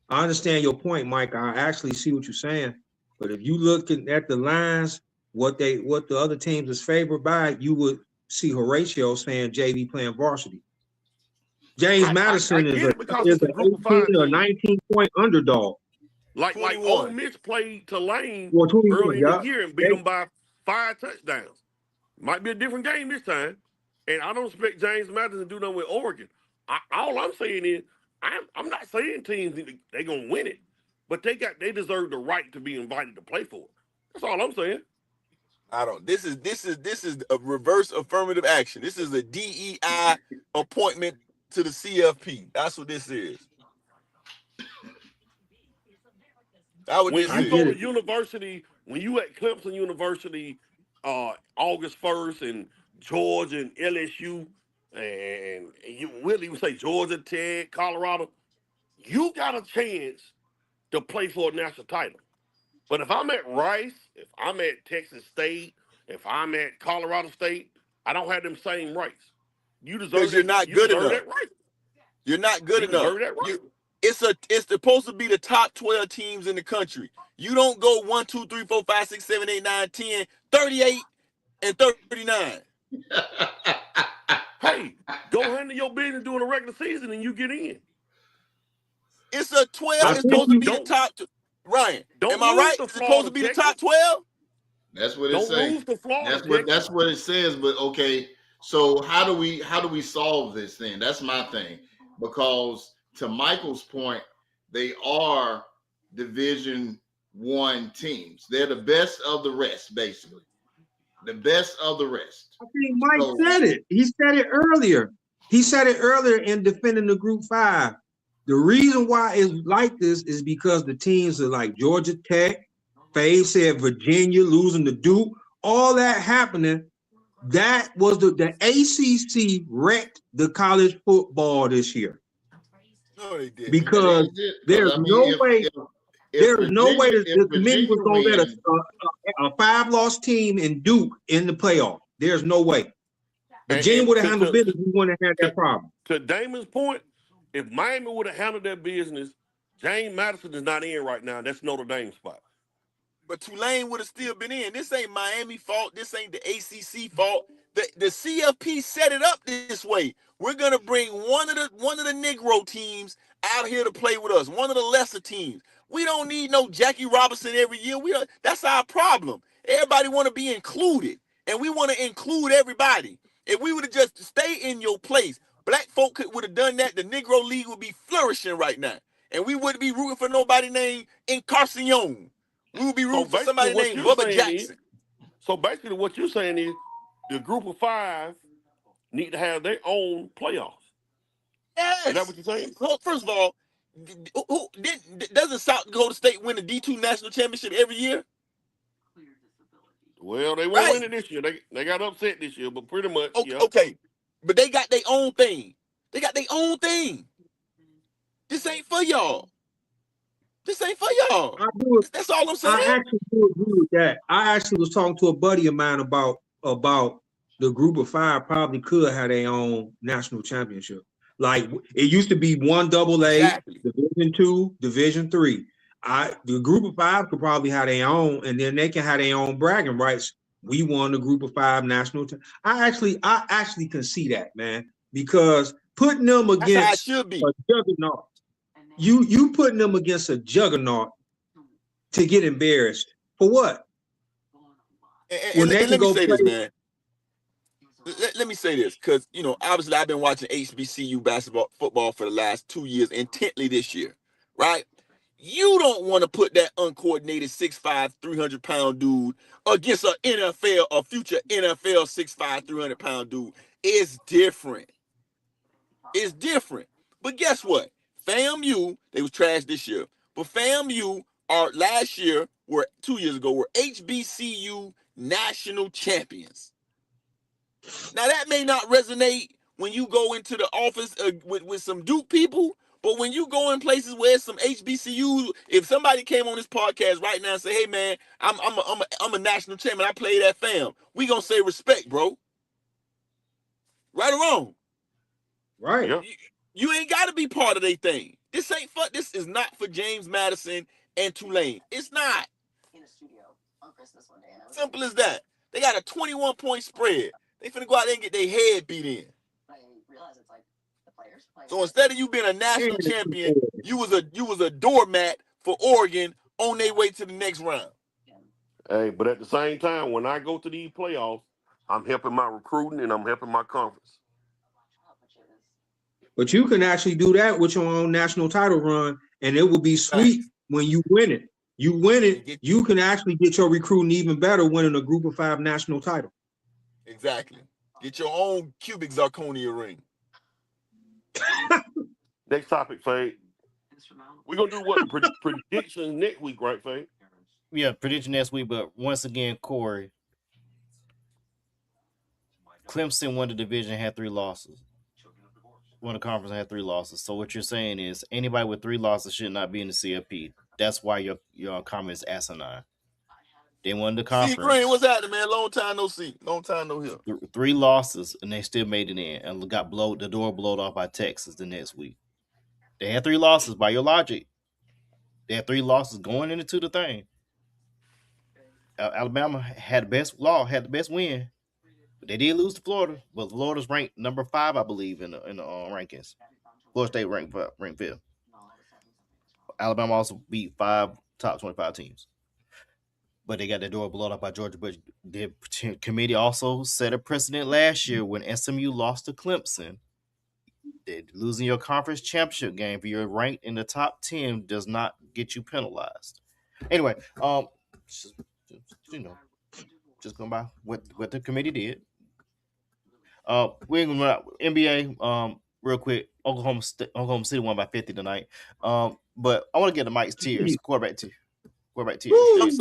I understand your point, Mike. I actually see what you're saying. But if you looking at the lines, what the other teams is favored by, you would see Horatio saying JV playing varsity. James Madison is get it because it's a an group of 5 18 or team. 19-point underdog. Like 21. Ole Miss played Tulane Well, 21, early in yeah. the year and beat them by 5 touchdowns. Might be a different game this time. And I don't expect James Madison to do nothing with Oregon. All I'm saying is, I'm not saying teams they're gonna win it, but they deserve the right to be invited to play for it. That's all I'm saying. I don't. This is a reverse affirmative action. This is a DEI appointment to the CFP. That's what this is. That's what When this you is. go to university, when you at Clemson University, August 1st, and Georgia and LSU, and you will even say Georgia Tech, Colorado, you got a chance to play for a national title. But if I'm at Rice, if I'm at Texas State, if I'm at Colorado State, I don't have them same rights. You deserve Because you're not good enough. that right. You're not good You enough. deserve that right. It's supposed to be the top 12 teams in the country. You don't go 1, 2, 3, 4, 5, 6, 7, 8, 9, 10, 38, and 39. Hey, go handle your business during the regular season and you get in. It's a 12. I It's think supposed to you be the top. Ryan, Don't am I lose right? to It's supposed to be the Florida, top 12? That's what it Don't says. lose to Florida. That's what it says. But okay, so how do we solve this thing? That's my thing. Because to Michael's point, they are Division I teams. They're the best of the rest, basically. The best of the rest. I think Mike said it. He said it earlier. He said it earlier in defending the Group 5. The reason why it's like this is because the teams are like Georgia Tech, Faye said Virginia losing to Duke, all that happening. That was the ACC wrecked the college football this year. No, they did. Because there's no way. There's no way that the committee was going to let a 5-loss team in Duke in the playoff. There's no way. Virginia would have handled business. We wouldn't have had that problem. To Damon's point, if Miami would have handled their business, James Madison is not in right now. That's Notre Dame's spot. But Tulane would have still been in. This ain't Miami fault. This ain't the ACC fault. The CFP set it up this way. We're gonna bring one of the Negro teams out here to play with us. One of the lesser teams. We don't need no Jackie Robinson every year. That's our problem. Everybody want to be included, and we want to include everybody. If we would have just stayed in your place, black folk would have done that. The Negro League would be flourishing right now, and we wouldn't be rooting for nobody named Encarnacion. We would be rooting for somebody named Bubba Jackson. So basically, what you're saying is the Group of 5 need to have their own playoffs. Yes. Is that what you're saying? First of all, doesn't South Dakota State win the D2 national championship every year? Well, they won't win it this year. They got upset this year, but pretty much. Okay, yeah. okay. But they got their own thing. They got their own thing. This ain't for y'all. This ain't for y'all. That's all I'm saying. I actually do agree with that. I actually was talking to a buddy of mine about the Group of 5 probably could have their own national championship. Like it used to be 1AA, Exactly. Division 2, Division 3. The Group of 5 could probably have their own, and then they can have their own bragging rights. We won the Group of 5 national. I actually can see that, man, because putting them against a juggernaut, you putting them against a juggernaut to get embarrassed for what? And let me say this, man. Let me say this, because obviously I've been watching HBCU football for the last 2 years intently this year, right? You don't want to put that uncoordinated 6'5", 300-pound dude against a future NFL 6'5", 300-pound dude. It's different. It's different. But guess what? FAMU, they was trash this year, but FAMU last year, 2 years ago, were HBCU national champions. Now that may not resonate when you go into the office with some Duke people, but when you go in places where some HBCUs, if somebody came on this podcast right now and say, "Hey man, I'm a national champion, I played at FAM," we gonna say respect, bro. Right or wrong? Right. Yeah. You ain't got to be part of their thing. This ain't for. This is not for James Madison and Tulane. It's not. Simple as that. They got a 21-point spread. They finna go out there and get their head beat in. So instead of you being a national champion, you was a doormat for Oregon on their way to the next round. Hey, but at the same time, when I go to these playoffs, I'm helping my recruiting and I'm helping my conference. But you can actually do that with your own national title run, and it will be sweet when you win it. You win it, you can actually get your recruiting even better winning a Group of 5 national title. Exactly. Get your own cubic zirconia ring. Next topic, Fade. We're gonna do what predictions next week, right, Fade? Yeah, prediction next week. But once again, Corey, Clemson won the division, had 3 losses. Won the conference, had 3 losses. So what you're saying is anybody with 3 losses should not be in the CFP. That's why your comment is asinine. They won the conference. See, Green, what's happening, man? Long time no see. Long time no hear. 3 losses, and they still made it in and got the door blowed off by Texas the next week. They had 3 losses by your logic. They had 3 losses going into the thing. Alabama had the best win. But they did lose to Florida. But Florida's ranked number 5, I believe, in the rankings. Florida State ranked 5th. Alabama also beat 5 top 25 teams. But they got their door blown up by Georgia. But the committee also set a precedent last year when SMU lost to Clemson. Losing your conference championship game for your rank in the top 10 does not get you penalized. Anyway, just going by what the committee did. We're gonna NBA real quick. Oklahoma City won by 50 tonight. But I want to get the Mike's tears. Quarterback tears. I'm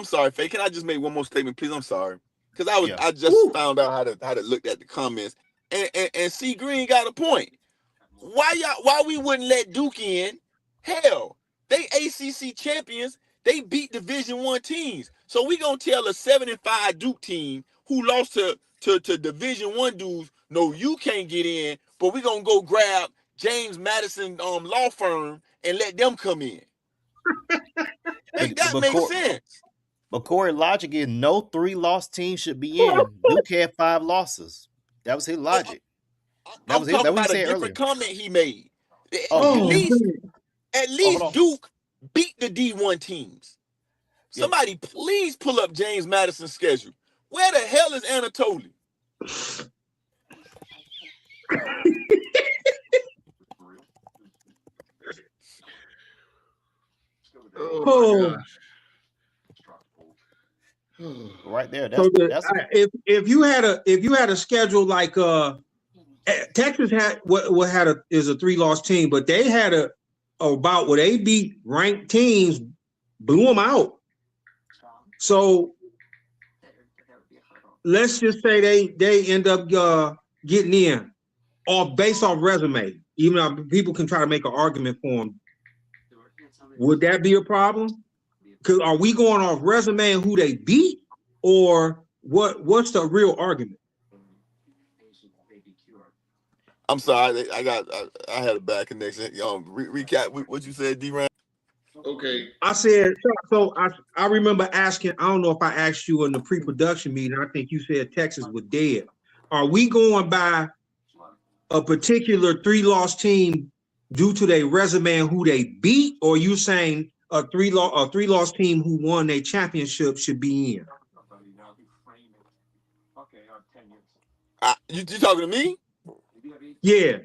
sorry, Faye. Can I just make one more statement, please? I'm sorry. Because I just found out how to look at the comments. And C Green got a point. Why we wouldn't let Duke in? Hell, they ACC champions. They beat Division I teams. So we gonna tell a 7-5 Duke team who lost to Division I dudes, no, you can't get in, but we gonna go grab James Madison law firm and let them come in. That makes sense. But Corey, logic is no 3-loss team should be in. Duke had 5 losses. That was his logic. I'm talking about a different comment he made. At least Duke beat the D1 teams. Somebody please pull up James Madison's schedule. Where the hell is Anatoly? Oh, right there. If you had a schedule like Texas had is a 3-loss team, but they had a bout where they beat ranked teams, blew them out. So let's just say they end up getting in, or based on resume. Even though people can try to make an argument for them, would that be a problem? Because are we going off resume and who they beat, or what's the real argument? I'm sorry, I had a bad connection. Recap what you said, D-Ran. Okay. I said, so I remember asking, I don't know if I asked you in the pre-production meeting, I think you said Texas was dead. Are we going by a particular 3-loss team due to their resume and who they beat, or you saying a 3-loss team who won their championship should be in? You talking to me? Yeah.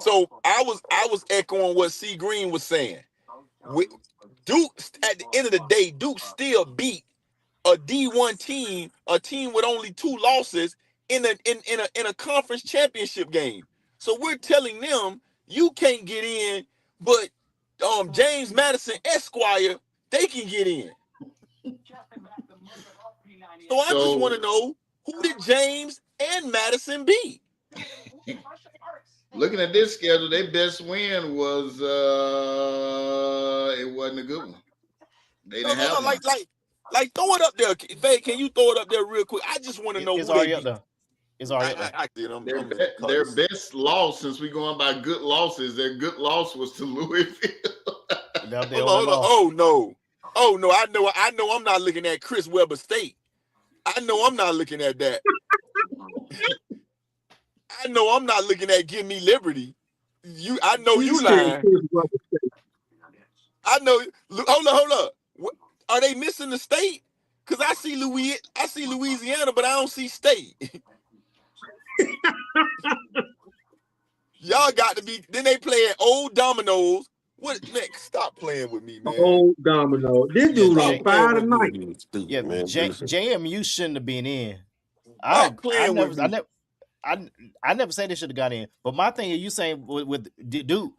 So I was echoing what C Green was saying. Duke, at the end of the day, Duke still beat a D1 team, a team with only 2 losses in a conference championship game. So we're telling them you can't get in, but James Madison Esquire, they can get in. So I just want to know, who did James and Madison beat? Looking at this schedule, their best win was it wasn't a good one. They didn't have like throw it up there. Faye, can you throw it up there real quick? I just want to know it's who already they up beat. there. It's already I did. I'm Their, in the be- their colors. best loss, since we're going by good losses, their good loss was to Louisville. that they Hold on, only hold on. lost. Oh no. I know. I'm not looking at Chris Webber State. I know I'm not looking at that. I know I'm not looking at Give Me Liberty. I know He you said lying. Chris Webber State. I know. Hold up. Are they missing the state? Because I see Louisiana, but I don't see state. Y'all got to be. Then they play at Old Dominoes. What? Nick, stop playing with me, man. Old Domino. This dude Yeah, on Jay- fire tonight. Stupid, Yeah, man. JMU shouldn't have been in. Stop playing with me. I never said they should have got in. But my thing is, you saying with Duke,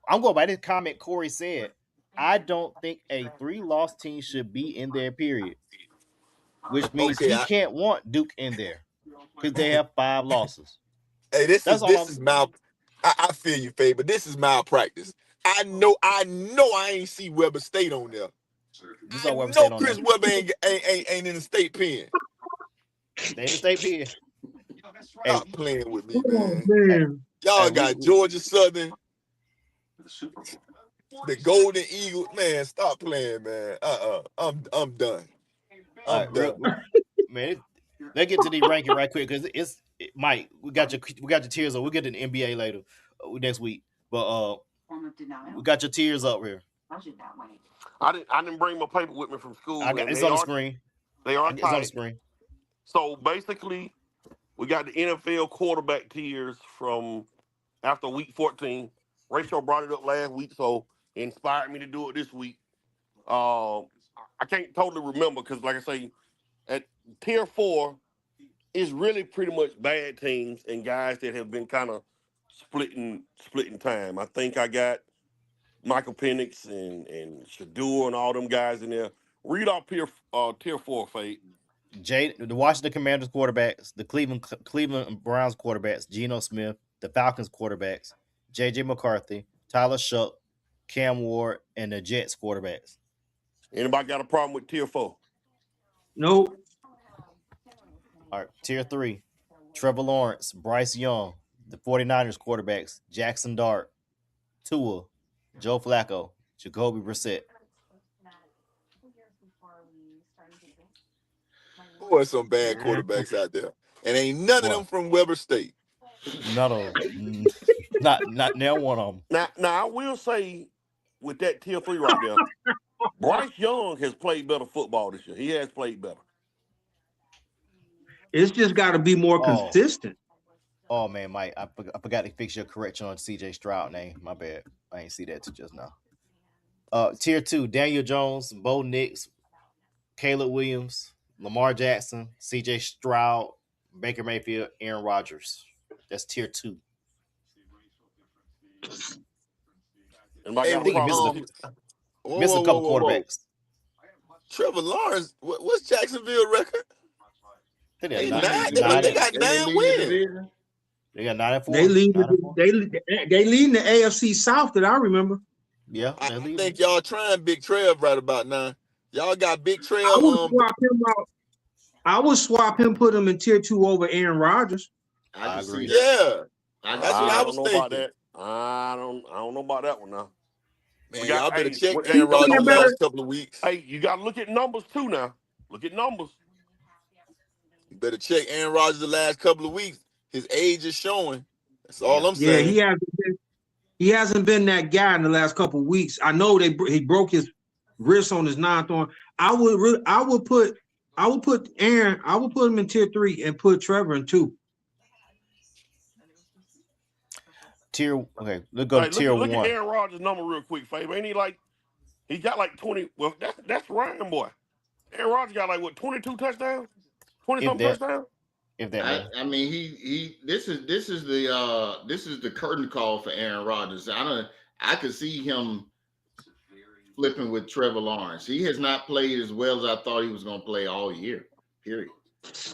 I'm going by this comment Corey said. I don't think a 3-loss team should be in there, period. Which means Okay, he can't want Duke in there because they have 5 losses. Hey, this That's all is mal. I feel you, Faye, but this is malpractice. I know I ain't see Weber State on there. This is I all Weber know State on Chris there. Webber ain't in the state pen. They in the state pen. Stop playing with me, Oh, man. man. Y'all Hey, got Georgia Southern, the Golden Eagle. Man, stop playing, man. I'm done. All I'm right, done. man. Let's get to the ranking right quick because Mike. We got your tiers up. We'll get to the NBA later next week. But we got your tiers up here. I didn't bring my paper with me from school. Man. It's on the screen. They are It's on the tight. screen. So basically, we got the NFL quarterback tiers from after week 14. Rachel brought it up last week, so it inspired me to do it this week. I can't totally remember because, like I say, at tier 4 is really pretty much bad teams and guys that have been kind of splitting time. I think I got Michael Penix and Shadur and all them guys in there. Read off tier 4, Fade. The Washington Commanders quarterbacks, the Cleveland Browns quarterbacks, Geno Smith, the Falcons quarterbacks, J.J. McCarthy, Tyler Shuck, Cam Ward, and the Jets quarterbacks. Anybody got a problem with tier 4? Nope. All right, tier 3, Trevor Lawrence, Bryce Young, the 49ers quarterbacks, Jackson Dart, Tua, Joe Flacco, Jacoby Brissett. Boy, some bad quarterbacks out there, and ain't none of them from Weber State. None of them. Not now one of them. Now I will say with that tier 3 right there, Bryce Young has played better football this year. He has played better. It's just got to be more consistent. Oh man, Mike, I forgot to fix your correction on CJ Stroud name. My bad. I ain't see that till just now. Tier 2, Daniel Jones, Bo Nix, Caleb Williams, Lamar Jackson, CJ Stroud, Baker Mayfield, Aaron Rodgers. That's tier 2. Anybody got a think he problem missed a couple quarterbacks. Trevor Lawrence, what's Jacksonville record? They got 9 They wins. They got 9-4. They lead the AFC South that I remember. Yeah, I think y'all trying Big Trev right about now. Y'all got Big Trev. I would swap him out. I would swap him, put him in tier 2 over Aaron Rodgers. I agree. Yeah, that's what I was know thinking. about that. I don't know about that one now. Man, y'all better check hey, Aaron Rodgers the last couple of weeks. Hey, you got to look at numbers too now. Look at numbers. You better check Aaron Rodgers the last couple of weeks. His age is showing. That's all I'm saying. Yeah, he hasn't been that guy in the last couple of weeks. I know he broke his wrist on his 9th arm. I would put Aaron. I would put him in tier 3 and put Trevor in 2. Okay, let's go to tier 1. Look at Aaron Rodgers' number real quick, Fabe. Ain't he got like 20? Well, that's Ryan boy. Aaron Rodgers got like what 22 touchdowns, 20-something touchdowns. If that, I mean, he this is the curtain call for Aaron Rodgers. I could see him flipping with Trevor Lawrence. He has not played as well as I thought he was going to play all year. Period.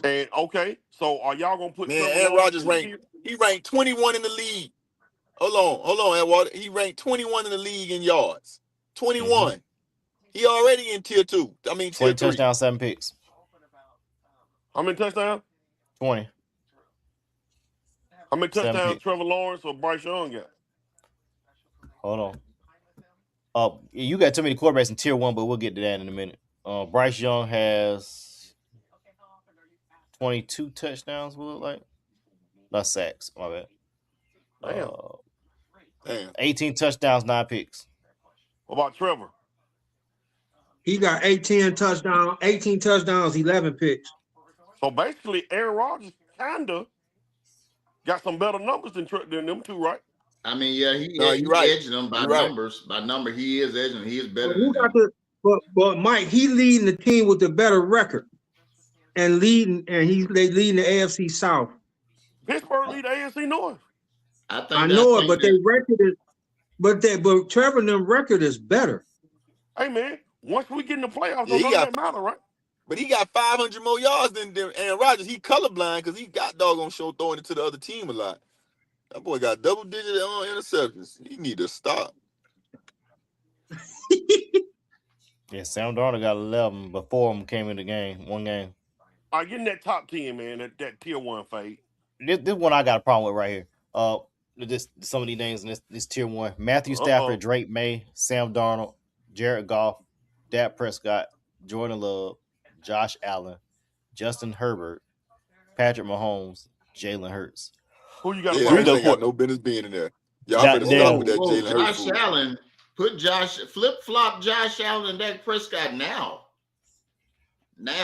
And okay, so are y'all gonna put? Man, Aaron Rodgers ranked 21 in the league. Hold on, Edward. He ranked 21 in the league in yards. 21. Mm-hmm. He already in tier 2. I mean, tier 20 touchdowns, 7 picks. How many touchdowns? 20. How many 7 touchdowns picks. Trevor Lawrence or Bryce Young got? Hold on. You got too many quarterbacks in tier 1, but we'll get to that in a minute. Bryce Young has 22 touchdowns. Will it look like? Not sacks. My bad. Damn. 18 touchdowns, 9 picks. What about Trevor? He got 18 touchdowns, 11 picks. So basically, Aaron Rodgers kinda got some better numbers than them two, right? I mean, yeah, No, he's you're right. edging them by You're right. numbers. By number, he is edging. He is better But than who them. got the but Mike, he leading the team with the better record and they leading the AFC South. Pittsburgh lead the AFC North. I think I know it, but their record is but Trevor and them record is better. Hey man, once we get in the playoffs, Yeah, none of that matter, right? But he got 500 more yards than Aaron Rodgers. He colorblind because he got doggone show throwing it to the other team a lot. That boy got double-digit interceptions. He need to stop. Yeah, Sam Darnold got 11 before him came in the game. One game. All right, getting that top 10, man, that tier 1 fade. This one I got a problem with right here. Just some of these names in this tier 1: Matthew Stafford, Drake May, Sam Darnold, Jared Goff, Dak Prescott, Jordan Love, Josh Allen, Justin Herbert, Patrick Mahomes, Jalen Hurts. Who you got? Yeah, Hurts ain't got no business being in there. Y'all better stop with that Jalen Hurts. Josh Allen, flip-flop Josh Allen and Dak Prescott now. Wait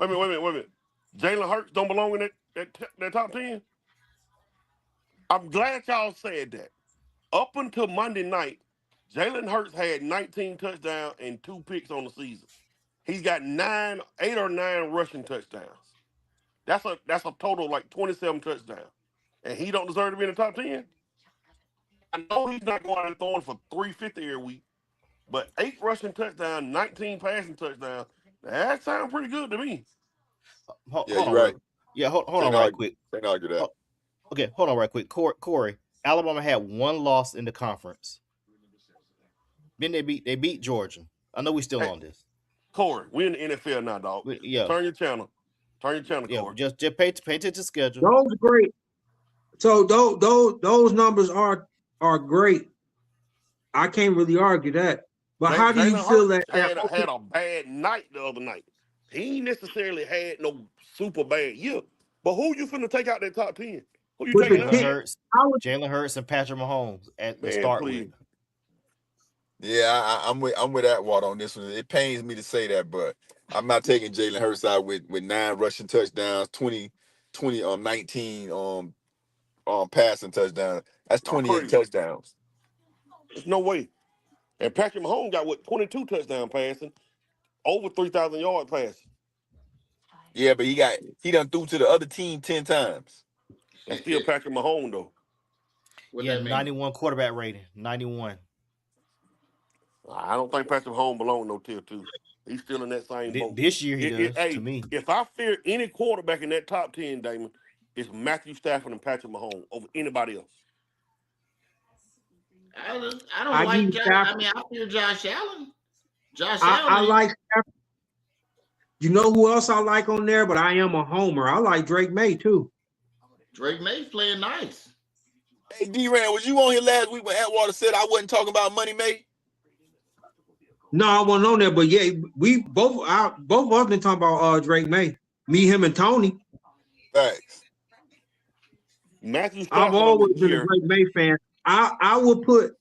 a minute. Jalen Hurts don't belong in that top 10? I'm glad y'all said that. Up until Monday night, Jalen Hurts had 19 touchdowns and 2 picks on the season. He's got 8 or 9 rushing touchdowns. That's a total of like 27 touchdowns. And he don't deserve to be in the top 10? I know he's not going out and throwing for 350 every week, but 8 rushing touchdowns, 19 passing touchdowns, that sounds pretty good to me. Hold you're on, right. Yeah, hold on right quick. Can't argue that. Okay, hold on right quick. Corey, Alabama had 1 loss in the conference. Then they beat Georgia. I know we still on this. Corey, we're in the NFL now, dog. Yeah. Turn your channel, Yeah, Corey. just pay attention to schedule. Those are great. So those numbers are great. I can't really argue that. But how do you feel that had a bad night the other night? He ain't necessarily had no super bad year. But who you finna take out that top 10? Who you taking out? Jalen Hurts and Patrick Mahomes at the start with. Yeah, I'm with Atwater on this one. It pains me to say that, but I'm not taking Jalen Hurts out with 9 rushing touchdowns, 19 passing touchdowns. That's 28 touchdowns. There's no way. And Patrick Mahomes got 22 touchdown passing, over 3,000 yard passing. Yeah, but he done threw to the other team 10 times. That's still Patrick Mahomes though. Yeah, 91 quarterback rating. 91. I don't think Patrick Mahomes belongs in no tier 2. He's still in that same boat. This year he does, to me. If I fear any quarterback in that top 10, Damon, it's Matthew Stafford and Patrick Mahomes over anybody else. I don't like Josh. I mean, I fear Josh Allen. I like Stafford. You know who else I like on there? But I am a homer. I like Drake May too. Drake May playing nice. Hey, D-Ran, was you on here last week when Atwater said I wasn't talking about Money May? No, I wasn't on there, but yeah, we both of us been talking about Drake May. Me, him, and Tony. Thanks. Matthew Stafford. I've always been a Drake May fan. I would put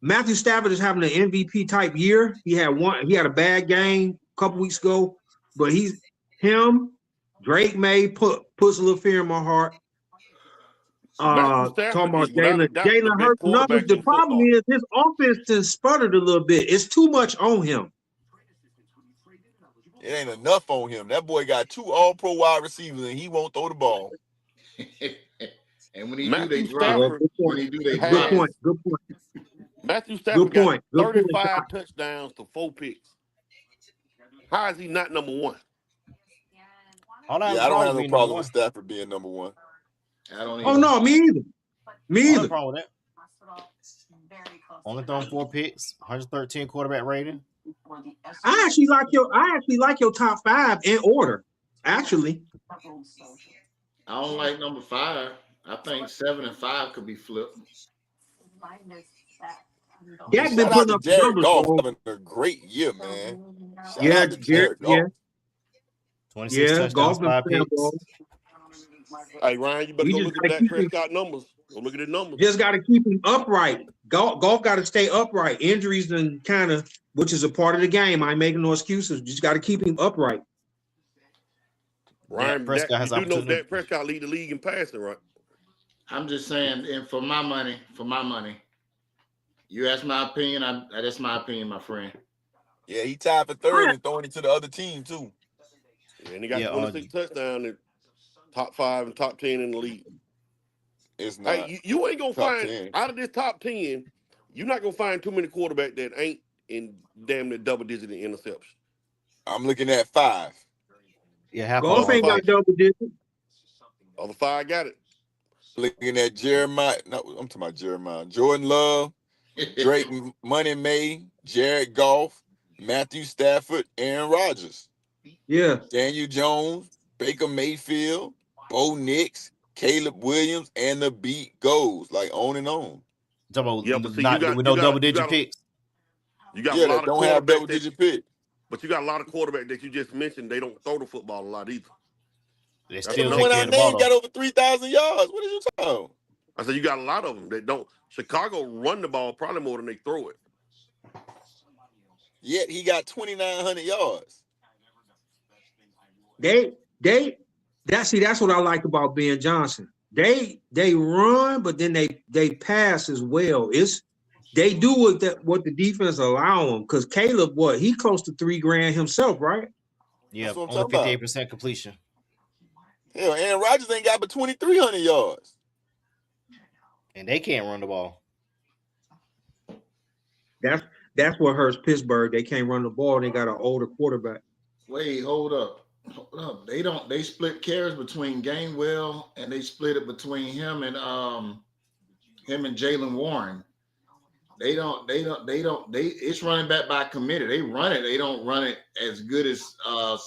Matthew Stafford is having an MVP type year. He had a bad game a couple weeks ago, but Drake May puts a little fear in my heart. Talking about Jalen Hurts numbers. The problem is his offense has sputtered a little bit. It's too much on him. It ain't enough on him. That boy got 2 all-pro wide receivers, and he won't throw the ball. And when he do, they drop. Good point. Matthew Stafford got 35 touchdowns to 4 picks. How is he not number 1? I don't have no problem with Stafford being number 1. Oh no, me either. No problem with that. Only throwing 4 picks, 113 quarterback rating. I actually like your top 5 in order. Actually, I don't like number 5. I think 7 and 5 could be flipped. Dak been Shout out putting to up Jared numbers, Goff bro. having a great year, man. Shout Yeah, out to Jared yeah, Goff. 26 yeah. touchdowns, Golf been 5 playing picks. ball. Hey, Ryan, you better We go just look at gotta that keep him. Prescott numbers. Go look at the numbers. Just got to keep him upright. Golf got to stay upright. Injuries and kind of, which is a part of the game. I ain't making no excuses. Just got to keep him upright. Ryan, Prescott has you do know opportunity. Dak Prescott lead the league in passing, right? I'm just saying, and for my money, you ask my opinion. That's my opinion, my friend. Yeah, he tied for third and throwing it to the other team too. And he got Yeah, 26 touchdowns, and top 5 and top 10 in the league. It's not. Hey, you ain't gonna top find 10. out of this top 10, you're not gonna find too many quarterbacks that ain't in damn near double digit in interceptions. I'm looking at 5. Yeah, half Golf of them ain't are got double digits. Other 5 got it. Looking at Jeremiah. No, I'm talking about Jeremiah. Jordan Love, Drake Money May, Jared Goff, Matthew Stafford, Aaron Rodgers, Yeah. Daniel Jones, Baker Mayfield, Bo Nix, Caleb Williams, and the beat goes like on and on. Yeah, but see, not with no double digit picks. You got Yeah, a lot that of don't have quarterbacks double digit pick. but you got a lot of quarterbacks that you just mentioned. They don't throw the football a lot either. They That's still the take When care I of the ball. named got over 3,000 yards. What are you talking about? I said you got a lot of them that don't. Chicago run the ball probably more than they throw it. Yet he got 2,900 yards. That's what I like about Ben Johnson. They run, but then they pass as well. They do what the defense allow them. Because Caleb, he close to $3,000 himself, right? Yeah, That's what I'm only talking about. 58% completion. Hell, Aaron Rodgers ain't got but 2,300 yards. And they can't run the ball. That's what hurts Pittsburgh. They can't run the ball. They got an older quarterback. Wait, hold up. They split carries between Gainwell and they split it between him and Jaylen Warren. It's running back by committee. They run it. They don't run it as good as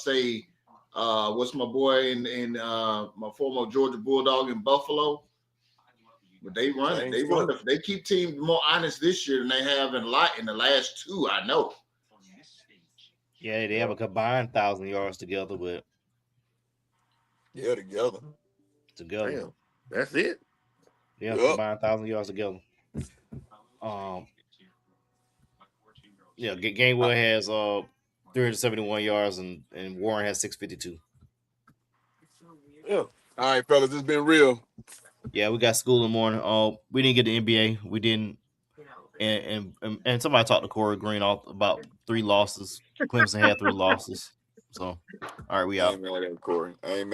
say what's my boy in my former Georgia Bulldog in Buffalo. But they run it. They keep teams more honest this year than they have in the last 2, I know. Yeah, they have a combined 1,000 yards together, but Yeah, together. Damn, that's it. Yeah, Yep. combined 1,000 yards together. Yeah, Gainwell has 371 yards and Warren has 652. Yeah. All right, fellas, it's been real. Yeah, we got school in the morning. We didn't get the NBA. We didn't, and somebody talked to Corey Green about 3 losses. Clemson had 3 losses. So, all right, we I out. ain't mad at Corey. I ain't mad.